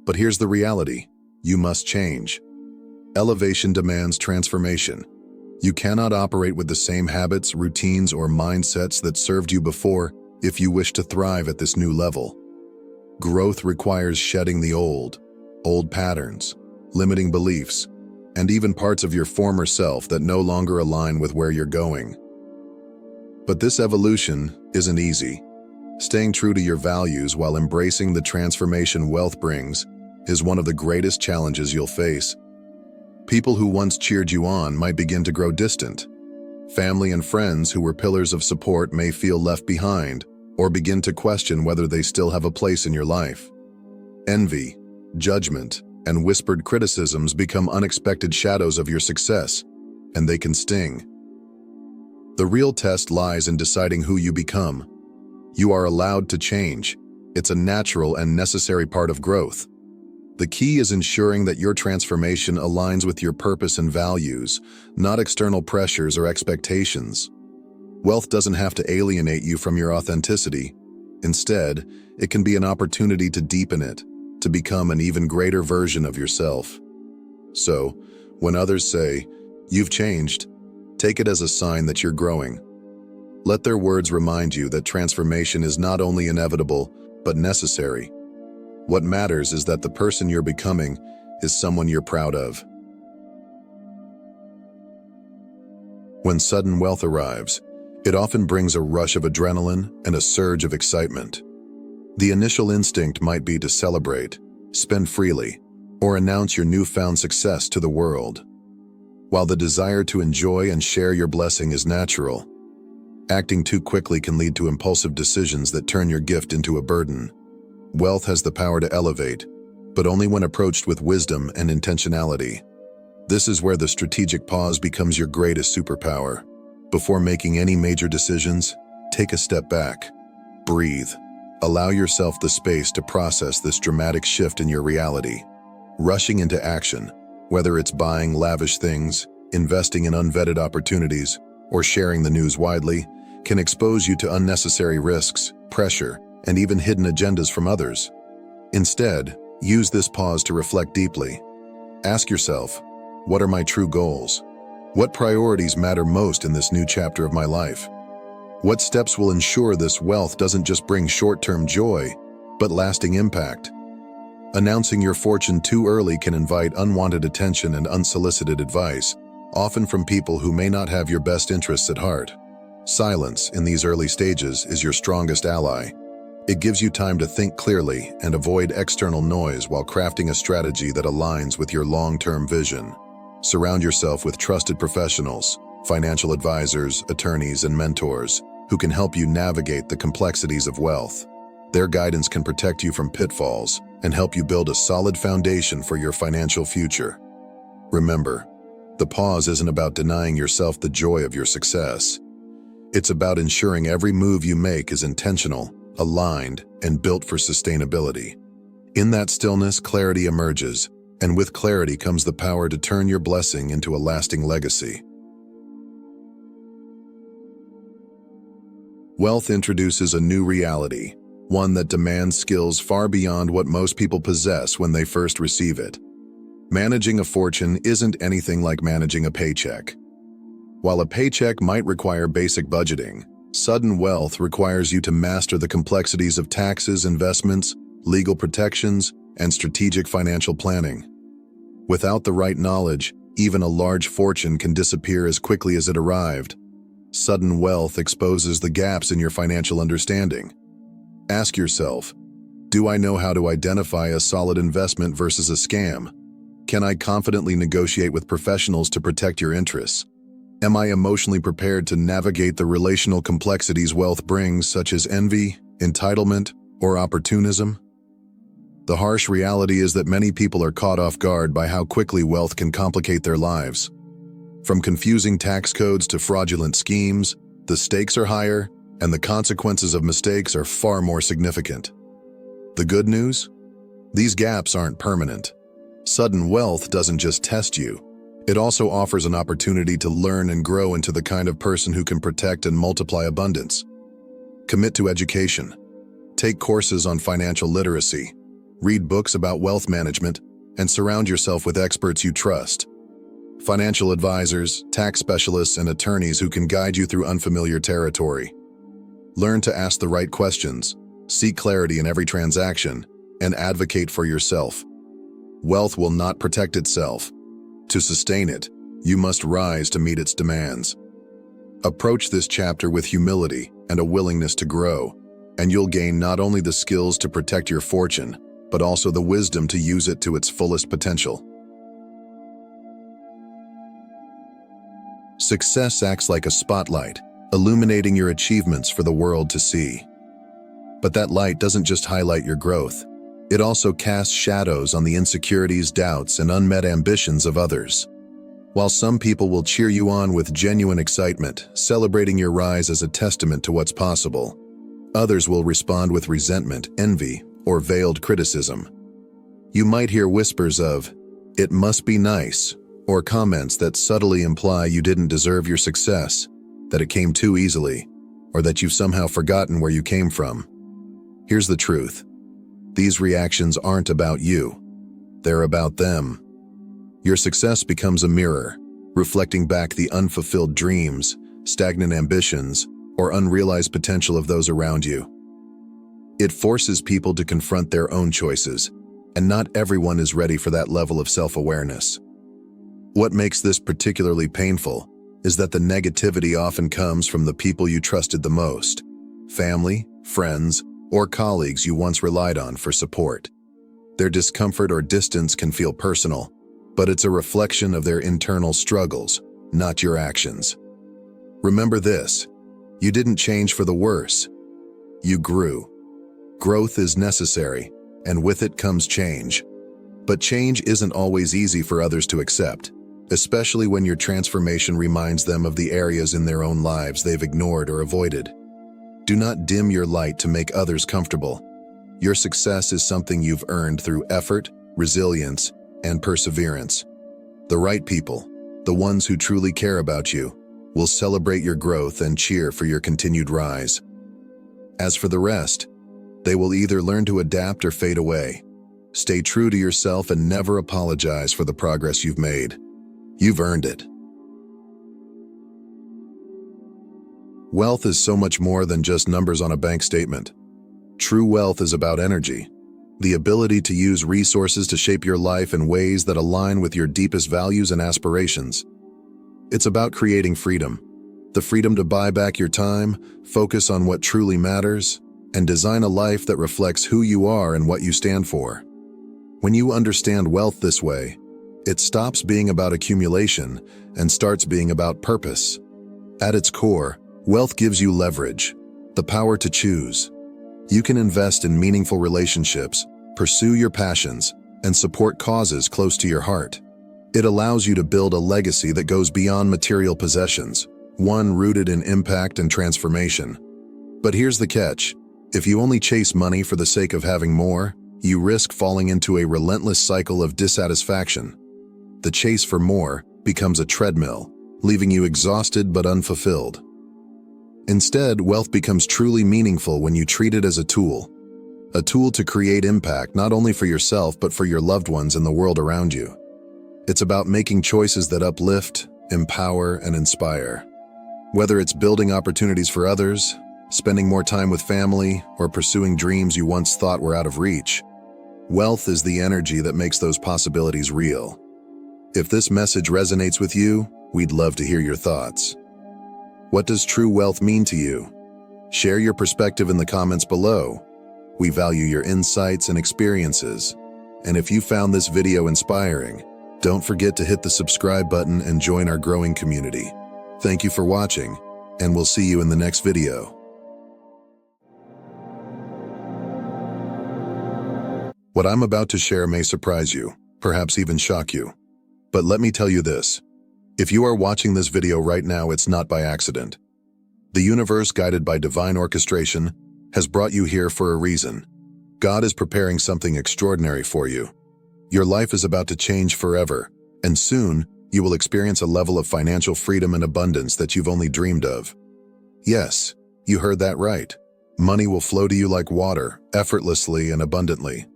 But here's the reality: you must change. Elevation demands transformation. You cannot operate with the same habits, routines, or mindsets that served you before if you wish to thrive at this new level. Growth requires shedding the old patterns, limiting beliefs, and even parts of your former self that no longer align with where you're going. But this evolution isn't easy. Staying true to your values while embracing the transformation wealth brings is one of the greatest challenges you'll face. People who once cheered you on might begin to grow distant. Family and friends who were pillars of support may feel left behind or begin to question whether they still have a place in your life. Envy, judgment, and whispered criticisms become unexpected shadows of your success, and they can sting. The real test lies in deciding who you become. You are allowed to change. It's a natural and necessary part of growth. The key is ensuring that your transformation aligns with your purpose and values, not external pressures or expectations. Wealth doesn't have to alienate you from your authenticity. Instead, it can be an opportunity to deepen it, to become an even greater version of yourself. So, when others say, "You've changed," take it as a sign that you're growing. Let their words remind you that transformation is not only inevitable, but necessary. What matters is that the person you're becoming is someone you're proud of. When sudden wealth arrives, it often brings a rush of adrenaline and a surge of excitement. The initial instinct might be to celebrate, spend freely, or announce your newfound success to the world. While the desire to enjoy and share your blessing is natural, acting too quickly can lead to impulsive decisions that turn your gift into a burden. Wealth has the power to elevate, but only when approached with wisdom and intentionality. This is where the strategic pause becomes your greatest superpower. Before making any major decisions, take a step back. Breathe. Allow yourself the space to process this dramatic shift in your reality. Rushing into action, whether it's buying lavish things, investing in unvetted opportunities, or sharing the news widely, can expose you to unnecessary risks, pressure, and even hidden agendas from others. Instead, use this pause to reflect deeply. Ask yourself, what are my true goals? What priorities matter most in this new chapter of my life? What steps will ensure this wealth doesn't just bring short-term joy, but lasting impact? Announcing your fortune too early can invite unwanted attention and unsolicited advice, often from people who may not have your best interests at heart. Silence in these early stages is your strongest ally. It gives you time to think clearly and avoid external noise while crafting a strategy that aligns with your long-term vision. Surround yourself with trusted professionals, financial advisors, attorneys, and mentors who can help you navigate the complexities of wealth. Their guidance can protect you from pitfalls and help you build a solid foundation for your financial future. Remember, the pause isn't about denying yourself the joy of your success. It's about ensuring every move you make is intentional, aligned, and built for sustainability. In that stillness, clarity emerges, and with clarity comes the power to turn your blessing into a lasting legacy. Wealth introduces a new reality, one that demands skills far beyond what most people possess when they first receive it. Managing a fortune isn't anything like managing a paycheck. While a paycheck might require basic budgeting, sudden wealth requires you to master the complexities of taxes, investments, legal protections, and strategic financial planning. Without the right knowledge, even a large fortune can disappear as quickly as it arrived. Sudden wealth exposes the gaps in your financial understanding. Ask yourself, do I know how to identify a solid investment versus a scam? Can I confidently negotiate with professionals to protect your interests? Am I emotionally prepared to navigate the relational complexities wealth brings, such as envy, entitlement, or opportunism? The harsh reality is that many people are caught off guard by how quickly wealth can complicate their lives. From confusing tax codes to fraudulent schemes, the stakes are higher, and the consequences of mistakes are far more significant. The good news? These gaps aren't permanent. Sudden wealth doesn't just test you. It also offers an opportunity to learn and grow into the kind of person who can protect and multiply abundance. Commit to education. Take courses on financial literacy. Read books about wealth management, and surround yourself with experts you trust. Financial advisors, tax specialists, and attorneys who can guide you through unfamiliar territory. Learn to ask the right questions, seek clarity in every transaction, and advocate for yourself. Wealth will not protect itself. To sustain it, you must rise to meet its demands. Approach this chapter with humility and a willingness to grow, and you'll gain not only the skills to protect your fortune, but also the wisdom to use it to its fullest potential. Success acts like a spotlight, illuminating your achievements for the world to see. But that light doesn't just highlight your growth. It also casts shadows on the insecurities, doubts, and unmet ambitions of others. While some people will cheer you on with genuine excitement, celebrating your rise as a testament to what's possible, others will respond with resentment, envy, or veiled criticism. You might hear whispers of, "It must be nice," or comments that subtly imply you didn't deserve your success, that it came too easily, or that you've somehow forgotten where you came from. Here's the truth. These reactions aren't about you. They're about them. Your success becomes a mirror, reflecting back the unfulfilled dreams, stagnant ambitions, or unrealized potential of those around you. It forces people to confront their own choices, and not everyone is ready for that level of self-awareness. What makes this particularly painful is that the negativity often comes from the people you trusted the most: family, friends, or colleagues you once relied on for support. Their discomfort or distance can feel personal, but it's a reflection of their internal struggles, not your actions. Remember this: you didn't change for the worse. You grew. Growth is necessary, and with it comes change. But change isn't always easy for others to accept, especially when your transformation reminds them of the areas in their own lives they've ignored or avoided. Do not dim your light to make others comfortable. Your success is something you've earned through effort, resilience, and perseverance. The right people, the ones who truly care about you, will celebrate your growth and cheer for your continued rise. As for the rest, they will either learn to adapt or fade away. Stay true to yourself and never apologize for the progress you've made. You've earned it. Wealth is so much more than just numbers on a bank statement. True wealth is about energy, the ability to use resources to shape your life in ways that align with your deepest values and aspirations. It's about creating freedom, the freedom to buy back your time, focus on what truly matters, and design a life that reflects who you are and what you stand for. When you understand wealth this way, it stops being about accumulation and starts being about purpose. At its core, wealth gives you leverage, the power to choose. You can invest in meaningful relationships, pursue your passions, and support causes close to your heart. It allows you to build a legacy that goes beyond material possessions, one rooted in impact and transformation. But here's the catch: if you only chase money for the sake of having more, you risk falling into a relentless cycle of dissatisfaction. The chase for more becomes a treadmill, leaving you exhausted but unfulfilled. Instead, wealth becomes truly meaningful when you treat it as a tool to create impact not only for yourself but for your loved ones and the world around you. It's about making choices that uplift, empower, and inspire. Whether it's building opportunities for others, spending more time with family, or pursuing dreams you once thought were out of reach, wealth is the energy that makes those possibilities real. If this message resonates with you, we'd love to hear your thoughts. What does true wealth mean to you? Share your perspective in the comments below. We value your insights and experiences. And if you found this video inspiring, don't forget to hit the subscribe button and join our growing community. Thank you for watching, and we'll see you in the next video. What I'm about to share may surprise you, perhaps even shock you. But let me tell you this: if you are watching this video right now, it's not by accident. The universe, guided by divine orchestration, has brought you here for a reason. God is preparing something extraordinary for you. Your life is about to change forever, and soon you will experience a level of financial freedom and abundance that you've only dreamed of. Yes, you heard that right. Money will flow to you like water, effortlessly and abundantly.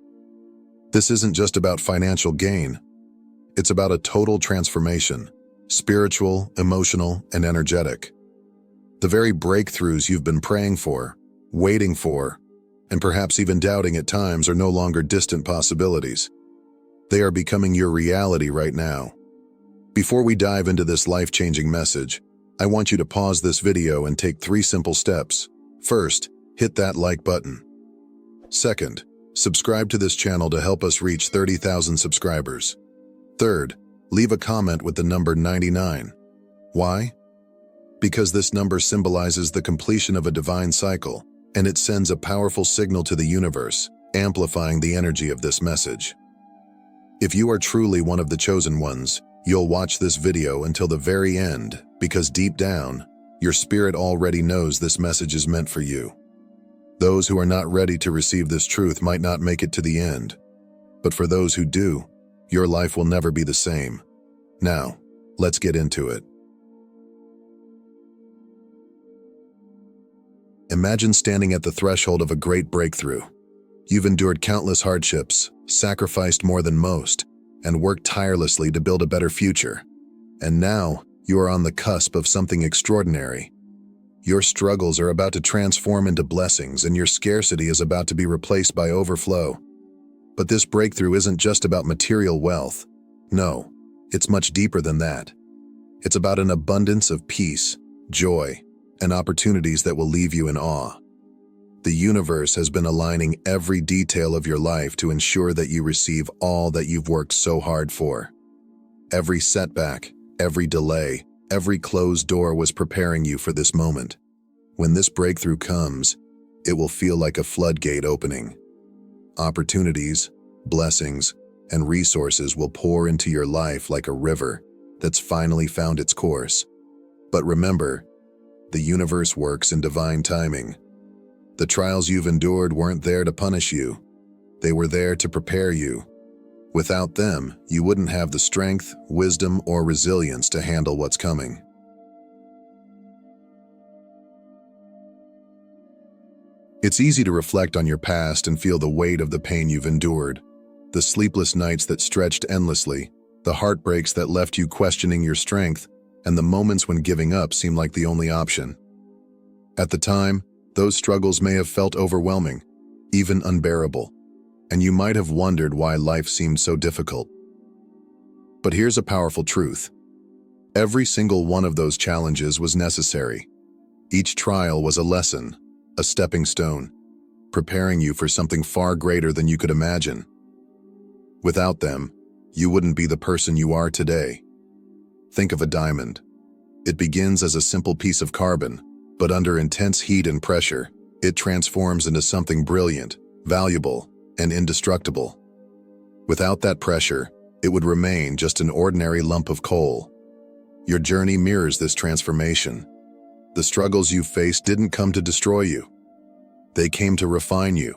This isn't just about financial gain. It's about a total transformation, spiritual, emotional, and energetic. The very breakthroughs you've been praying for, waiting for, and perhaps even doubting at times are no longer distant possibilities. They are becoming your reality right now. Before we dive into this life-changing message, I want you to pause this video and take 3 simple steps. First, hit that like button. Second, subscribe to this channel to help us reach 30,000 subscribers. Third, leave a comment with the number 99. Why? Because this number symbolizes the completion of a divine cycle, and it sends a powerful signal to the universe, amplifying the energy of this message. If you are truly one of the chosen ones, you'll watch this video until the very end, because deep down, your spirit already knows this message is meant for you. Those who are not ready to receive this truth might not make it to the end, but for those who do, your life will never be the same. Now, let's get into it. Imagine standing at the threshold of a great breakthrough. You've endured countless hardships, sacrificed more than most, and worked tirelessly to build a better future. And now, you are on the cusp of something extraordinary. Your struggles are about to transform into blessings, and your scarcity is about to be replaced by overflow. But this breakthrough isn't just about material wealth. No, it's much deeper than that. It's about an abundance of peace, joy, and opportunities that will leave you in awe. The universe has been aligning every detail of your life to ensure that you receive all that you've worked so hard for. Every setback, every delay, every closed door was preparing you for this moment. When this breakthrough comes, it will feel like a floodgate opening. Opportunities, blessings, and resources will pour into your life like a river that's finally found its course. But remember, the universe works in divine timing. The trials you've endured weren't there to punish you. They were there to prepare you. Without them, you wouldn't have the strength, wisdom, or resilience to handle what's coming. It's easy to reflect on your past and feel the weight of the pain you've endured. The sleepless nights that stretched endlessly, the heartbreaks that left you questioning your strength, and the moments when giving up seemed like the only option. At the time, those struggles may have felt overwhelming, even unbearable, and you might have wondered why life seemed so difficult. But here's a powerful truth. Every single one of those challenges was necessary. Each trial was a lesson, a stepping stone, preparing you for something far greater than you could imagine. Without them, you wouldn't be the person you are today. Think of a diamond. It begins as a simple piece of carbon, but under intense heat and pressure, it transforms into something brilliant, valuable, and indestructible. Without that pressure, it would remain just an ordinary lump of coal. Your journey mirrors this transformation. The struggles you faced didn't come to destroy you. They came to refine you,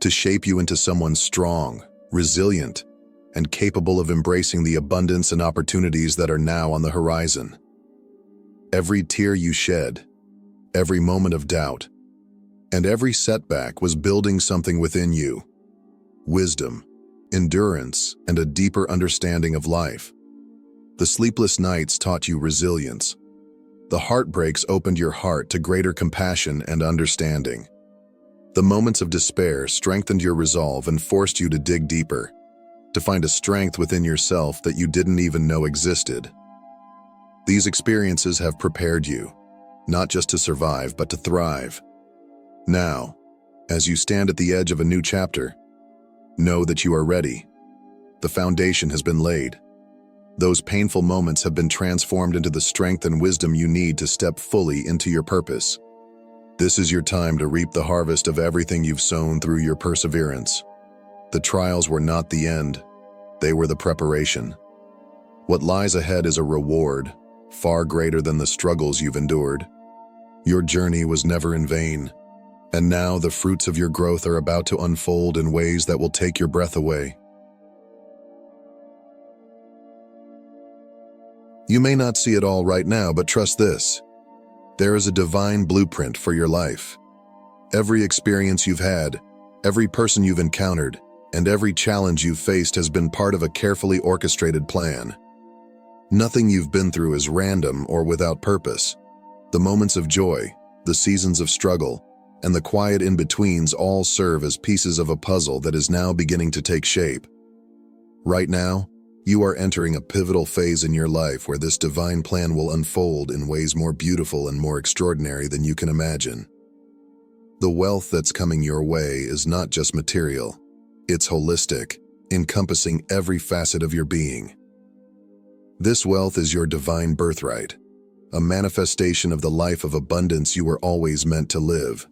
to shape you into someone strong, resilient, and capable of embracing the abundance and opportunities that are now on the horizon. Every tear you shed, every moment of doubt, and every setback was building something within you: wisdom, endurance, and a deeper understanding of life. The sleepless nights taught you resilience. The heartbreaks opened your heart to greater compassion and understanding. The moments of despair strengthened your resolve and forced you to dig deeper, to find a strength within yourself that you didn't even know existed. These experiences have prepared you, not just to survive, but to thrive. Now, as you stand at the edge of a new chapter, know that you are ready. The foundation has been laid. Those painful moments have been transformed into the strength and wisdom you need to step fully into your purpose. This is your time to reap the harvest of everything you've sown through your perseverance. The trials were not the end. They were the preparation. What lies ahead is a reward, far greater than the struggles you've endured. Your journey was never in vain, and now the fruits of your growth are about to unfold in ways that will take your breath away. You may not see it all right now, but trust this. There is a divine blueprint for your life. Every experience you've had, every person you've encountered, and every challenge you've faced has been part of a carefully orchestrated plan. Nothing you've been through is random or without purpose. The moments of joy, the seasons of struggle, and the quiet in-betweens all serve as pieces of a puzzle that is now beginning to take shape. Right now, you are entering a pivotal phase in your life where this divine plan will unfold in ways more beautiful and more extraordinary than you can imagine. The wealth that's coming your way is not just material. It's holistic, encompassing every facet of your being. This wealth is your divine birthright, a manifestation of the life of abundance you were always meant to live.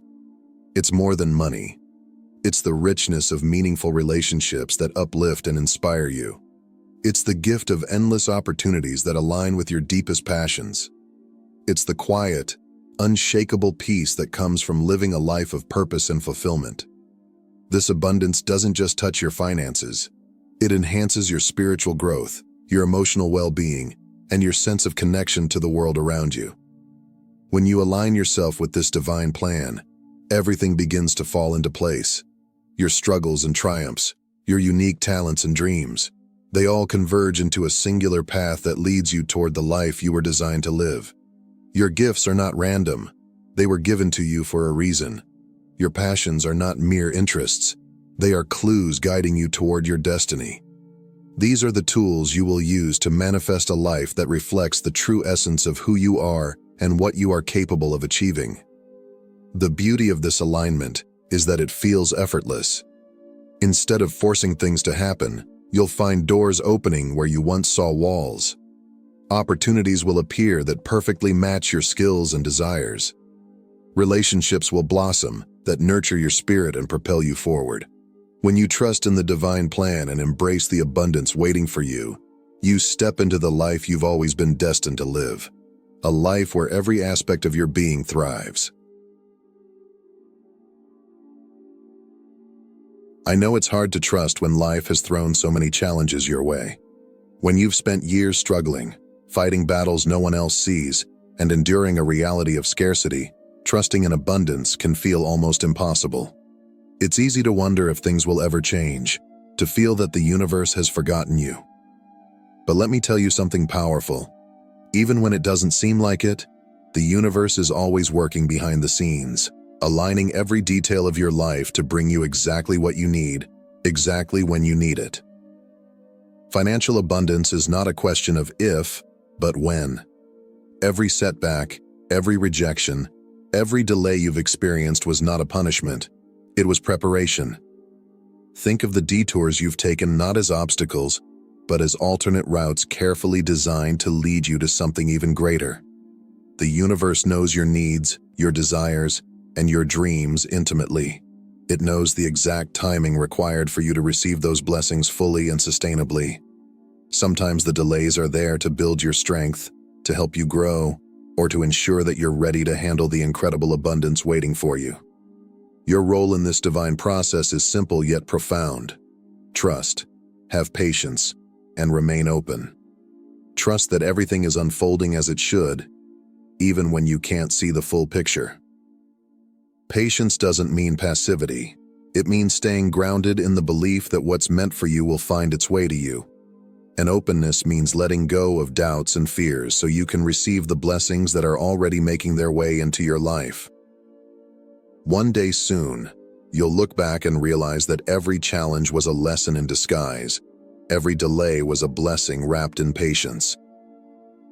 It's more than money. It's the richness of meaningful relationships that uplift and inspire you. It's the gift of endless opportunities that align with your deepest passions. It's the quiet, unshakable peace that comes from living a life of purpose and fulfillment. This abundance doesn't just touch your finances. It enhances your spiritual growth, your emotional well-being, and your sense of connection to the world around you. When you align yourself with this divine plan, everything begins to fall into place. Your struggles and triumphs, your unique talents and dreams, they all converge into a singular path that leads you toward the life you were designed to live. Your gifts are not random. They were given to you for a reason. Your passions are not mere interests. They are clues guiding you toward your destiny. These are the tools you will use to manifest a life that reflects the true essence of who you are and what you are capable of achieving. The beauty of this alignment is that it feels effortless. Instead of forcing things to happen, you'll find doors opening where you once saw walls. Opportunities will appear that perfectly match your skills and desires. Relationships will blossom that nurture your spirit and propel you forward. When you trust in the divine plan and embrace the abundance waiting for you, you step into the life you've always been destined to live. A life where every aspect of your being thrives. I know it's hard to trust when life has thrown so many challenges your way. When you've spent years struggling, fighting battles no one else sees, and enduring a reality of scarcity, trusting in abundance can feel almost impossible. It's easy to wonder if things will ever change, to feel that the universe has forgotten you. But let me tell you something powerful. Even when it doesn't seem like it, the universe is always working behind the scenes, aligning every detail of your life to bring you exactly what you need, exactly when you need it. Financial abundance is not a question of if, but when. Every setback, every rejection, every delay you've experienced was not a punishment. It was preparation. Think of the detours you've taken not as obstacles, but as alternate routes carefully designed to lead you to something even greater. The universe knows your needs, your desires, and your dreams intimately. It knows the exact timing required for you to receive those blessings fully and sustainably. Sometimes the delays are there to build your strength, to help you grow, or to ensure that you're ready to handle the incredible abundance waiting for you. Your role in this divine process is simple yet profound. Trust, have patience, and remain open. Trust that everything is unfolding as it should, even when you can't see the full picture. Patience doesn't mean passivity. It means staying grounded in the belief that what's meant for you will find its way to you. And openness means letting go of doubts and fears so you can receive the blessings that are already making their way into your life. One day soon, you'll look back and realize that every challenge was a lesson in disguise. Every delay was a blessing wrapped in patience.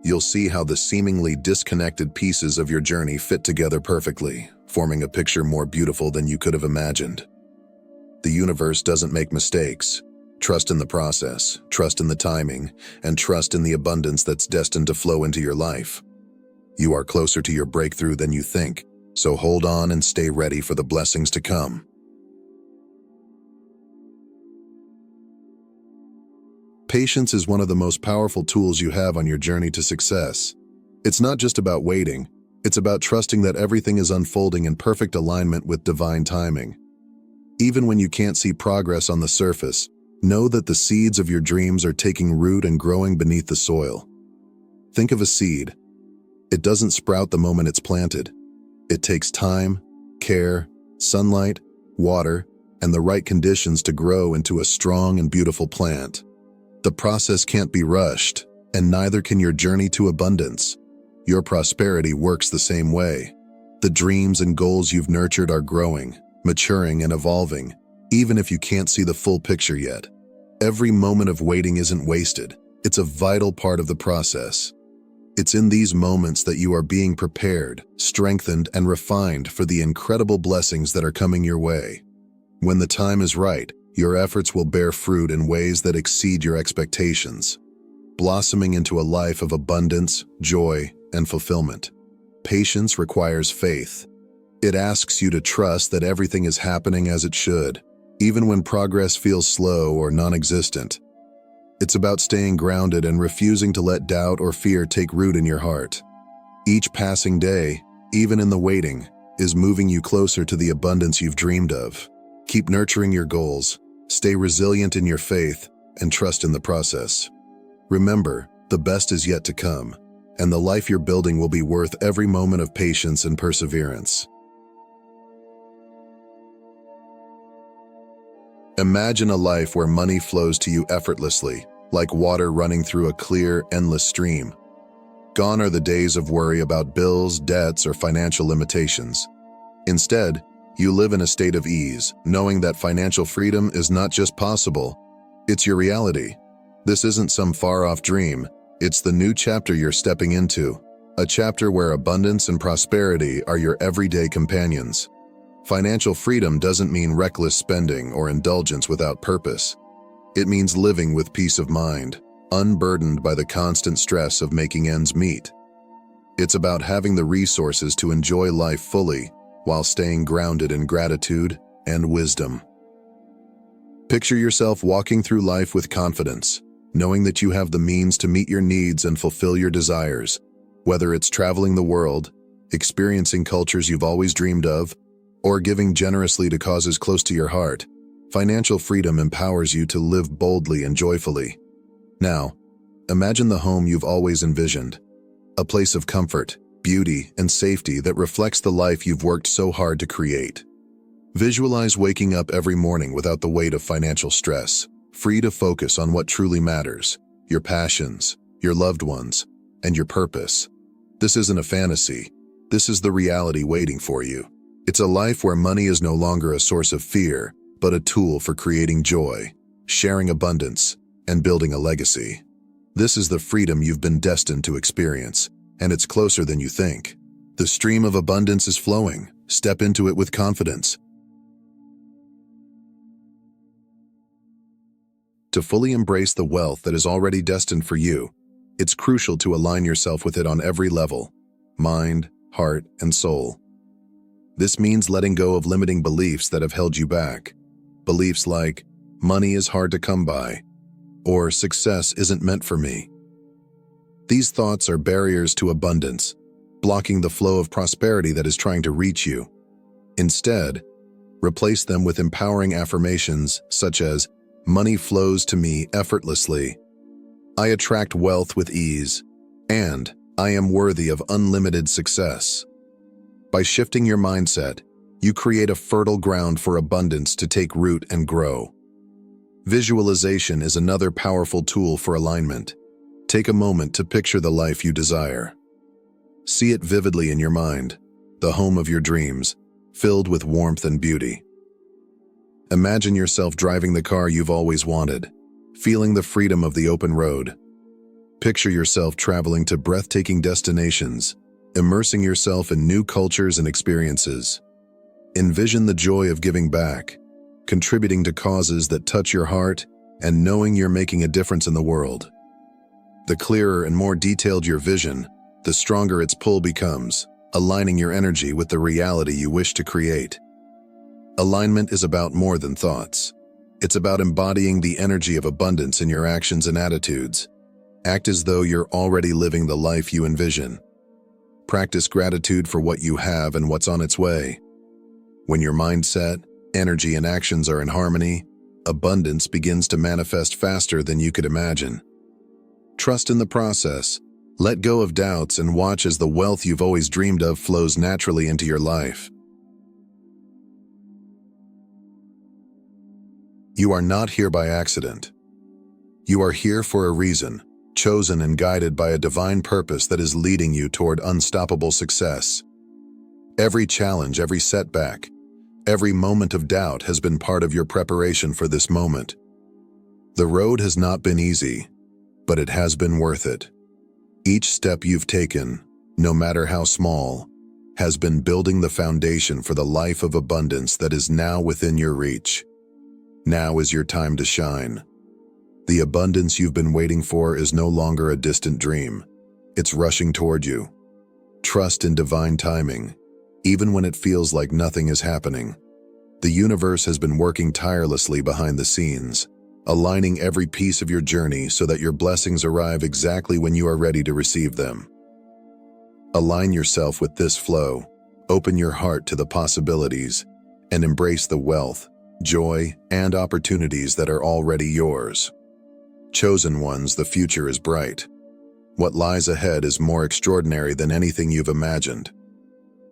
You'll see how the seemingly disconnected pieces of your journey fit together perfectly, forming a picture more beautiful than you could have imagined. The universe doesn't make mistakes. Trust in the process, trust in the timing, and trust in the abundance that's destined to flow into your life. You are closer to your breakthrough than you think, so hold on and stay ready for the blessings to come. Patience is one of the most powerful tools you have on your journey to success. It's not just about waiting, It's about trusting that everything is unfolding in perfect alignment with divine timing. Even when you can't see progress on the surface, know that the seeds of your dreams are taking root and growing beneath the soil. Think of a seed. It doesn't sprout the moment it's planted. It takes time, care, sunlight, water, and the right conditions to grow into a strong and beautiful plant. The process can't be rushed, and neither can your journey to abundance. Your prosperity works the same way. The dreams and goals you've nurtured are growing, maturing, and evolving, even if you can't see the full picture yet. Every moment of waiting isn't wasted. It's a vital part of the process. It's in these moments that you are being prepared, strengthened, and refined for the incredible blessings that are coming your way. When the time is right, your efforts will bear fruit in ways that exceed your expectations, blossoming into a life of abundance, joy, and fulfillment. Patience requires faith. It asks you to trust that everything is happening as it should, even when progress feels slow or non-existent. It's about staying grounded and refusing to let doubt or fear take root in your heart. Each passing day, even in the waiting, is moving you closer to the abundance you've dreamed of. Keep nurturing your goals, stay resilient in your faith, and trust in the process. Remember, the best is yet to come, and the life you're building will be worth every moment of patience and perseverance. Imagine a life where money flows to you effortlessly, like water running through a clear, endless stream. Gone are the days of worry about bills, debts, or financial limitations. Instead, you live in a state of ease, knowing that financial freedom is not just possible, it's your reality. This isn't some far-off dream, it's the new chapter you're stepping into, a chapter where abundance and prosperity are your everyday companions. Financial freedom doesn't mean reckless spending or indulgence without purpose. It means living with peace of mind, unburdened by the constant stress of making ends meet. It's about having the resources to enjoy life fully while staying grounded in gratitude and wisdom. Picture yourself walking through life with confidence, knowing that you have the means to meet your needs and fulfill your desires, whether it's traveling the world, experiencing cultures you've always dreamed of, or giving generously to causes close to your heart. Financial freedom empowers you to live boldly and joyfully. Now, imagine the home you've always envisioned, a place of comfort, beauty, and safety that reflects the life you've worked so hard to create. Visualize waking up every morning without the weight of financial stress, free to focus on what truly matters, your passions, your loved ones, and your purpose. This isn't a fantasy. This is the reality waiting for you. It's a life where money is no longer a source of fear, but a tool for creating joy, sharing abundance, and building a legacy. This is the freedom you've been destined to experience, and it's closer than you think. The stream of abundance is flowing. Step into it with confidence. To fully embrace the wealth that is already destined for you, it's crucial to align yourself with it on every level: mind, heart, and soul. This means letting go of limiting beliefs that have held you back. Beliefs like, money is hard to come by, or success isn't meant for me. These thoughts are barriers to abundance, blocking the flow of prosperity that is trying to reach you. Instead, replace them with empowering affirmations such as, money flows to me effortlessly, I attract wealth with ease, and I am worthy of unlimited success. By shifting your mindset, you create a fertile ground for abundance to take root and grow. Visualization is another powerful tool for alignment. Take a moment to picture the life you desire. See it vividly in your mind, the home of your dreams, filled with warmth and beauty. Imagine yourself driving the car you've always wanted, feeling the freedom of the open road. Picture yourself traveling to breathtaking destinations, immersing yourself in new cultures and experiences. Envision the joy of giving back, contributing to causes that touch your heart, and knowing you're making a difference in the world. The clearer and more detailed your vision, the stronger its pull becomes, aligning your energy with the reality you wish to create. Alignment is about more than thoughts. It's about embodying the energy of abundance in your actions and attitudes. Act as though you're already living the life you envision. Practice gratitude for what you have and what's on its way. When your mindset, energy, and actions are in harmony, abundance begins to manifest faster than you could imagine. Trust in the process. Let go of doubts and watch as the wealth you've always dreamed of flows naturally into your life. You are not here by accident. You are here for a reason, chosen and guided by a divine purpose that is leading you toward unstoppable success. Every challenge, every setback, every moment of doubt has been part of your preparation for this moment. The road has not been easy, but it has been worth it. Each step you've taken, no matter how small, has been building the foundation for the life of abundance that is now within your reach. Now is your time to shine. The abundance you've been waiting for is no longer a distant dream. It's rushing toward you. Trust in divine timing, even when it feels like nothing is happening. The universe has been working tirelessly behind the scenes, aligning every piece of your journey so that your blessings arrive exactly when you are ready to receive them. Align yourself with this flow, open your heart to the possibilities, and embrace the wealth, joy, and opportunities that are already yours. Chosen ones, the future is bright. What lies ahead is more extraordinary than anything you've imagined.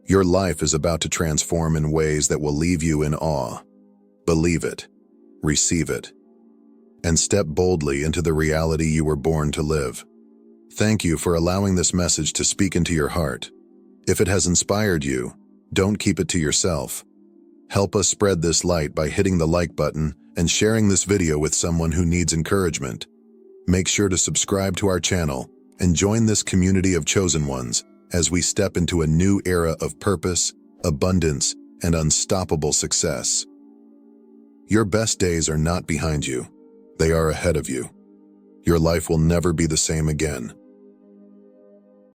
Your life is about to transform in ways that will leave you in awe. Believe it, receive it, and step boldly into the reality you were born to live. Thank you for allowing this message to speak into your heart. If it has inspired you, don't keep it to yourself. Help us spread this light by hitting the like button and sharing this video with someone who needs encouragement. Make sure to subscribe to our channel and join this community of chosen ones as we step into a new era of purpose, abundance, and unstoppable success. Your best days are not behind you. They are ahead of you. Your life will never be the same again.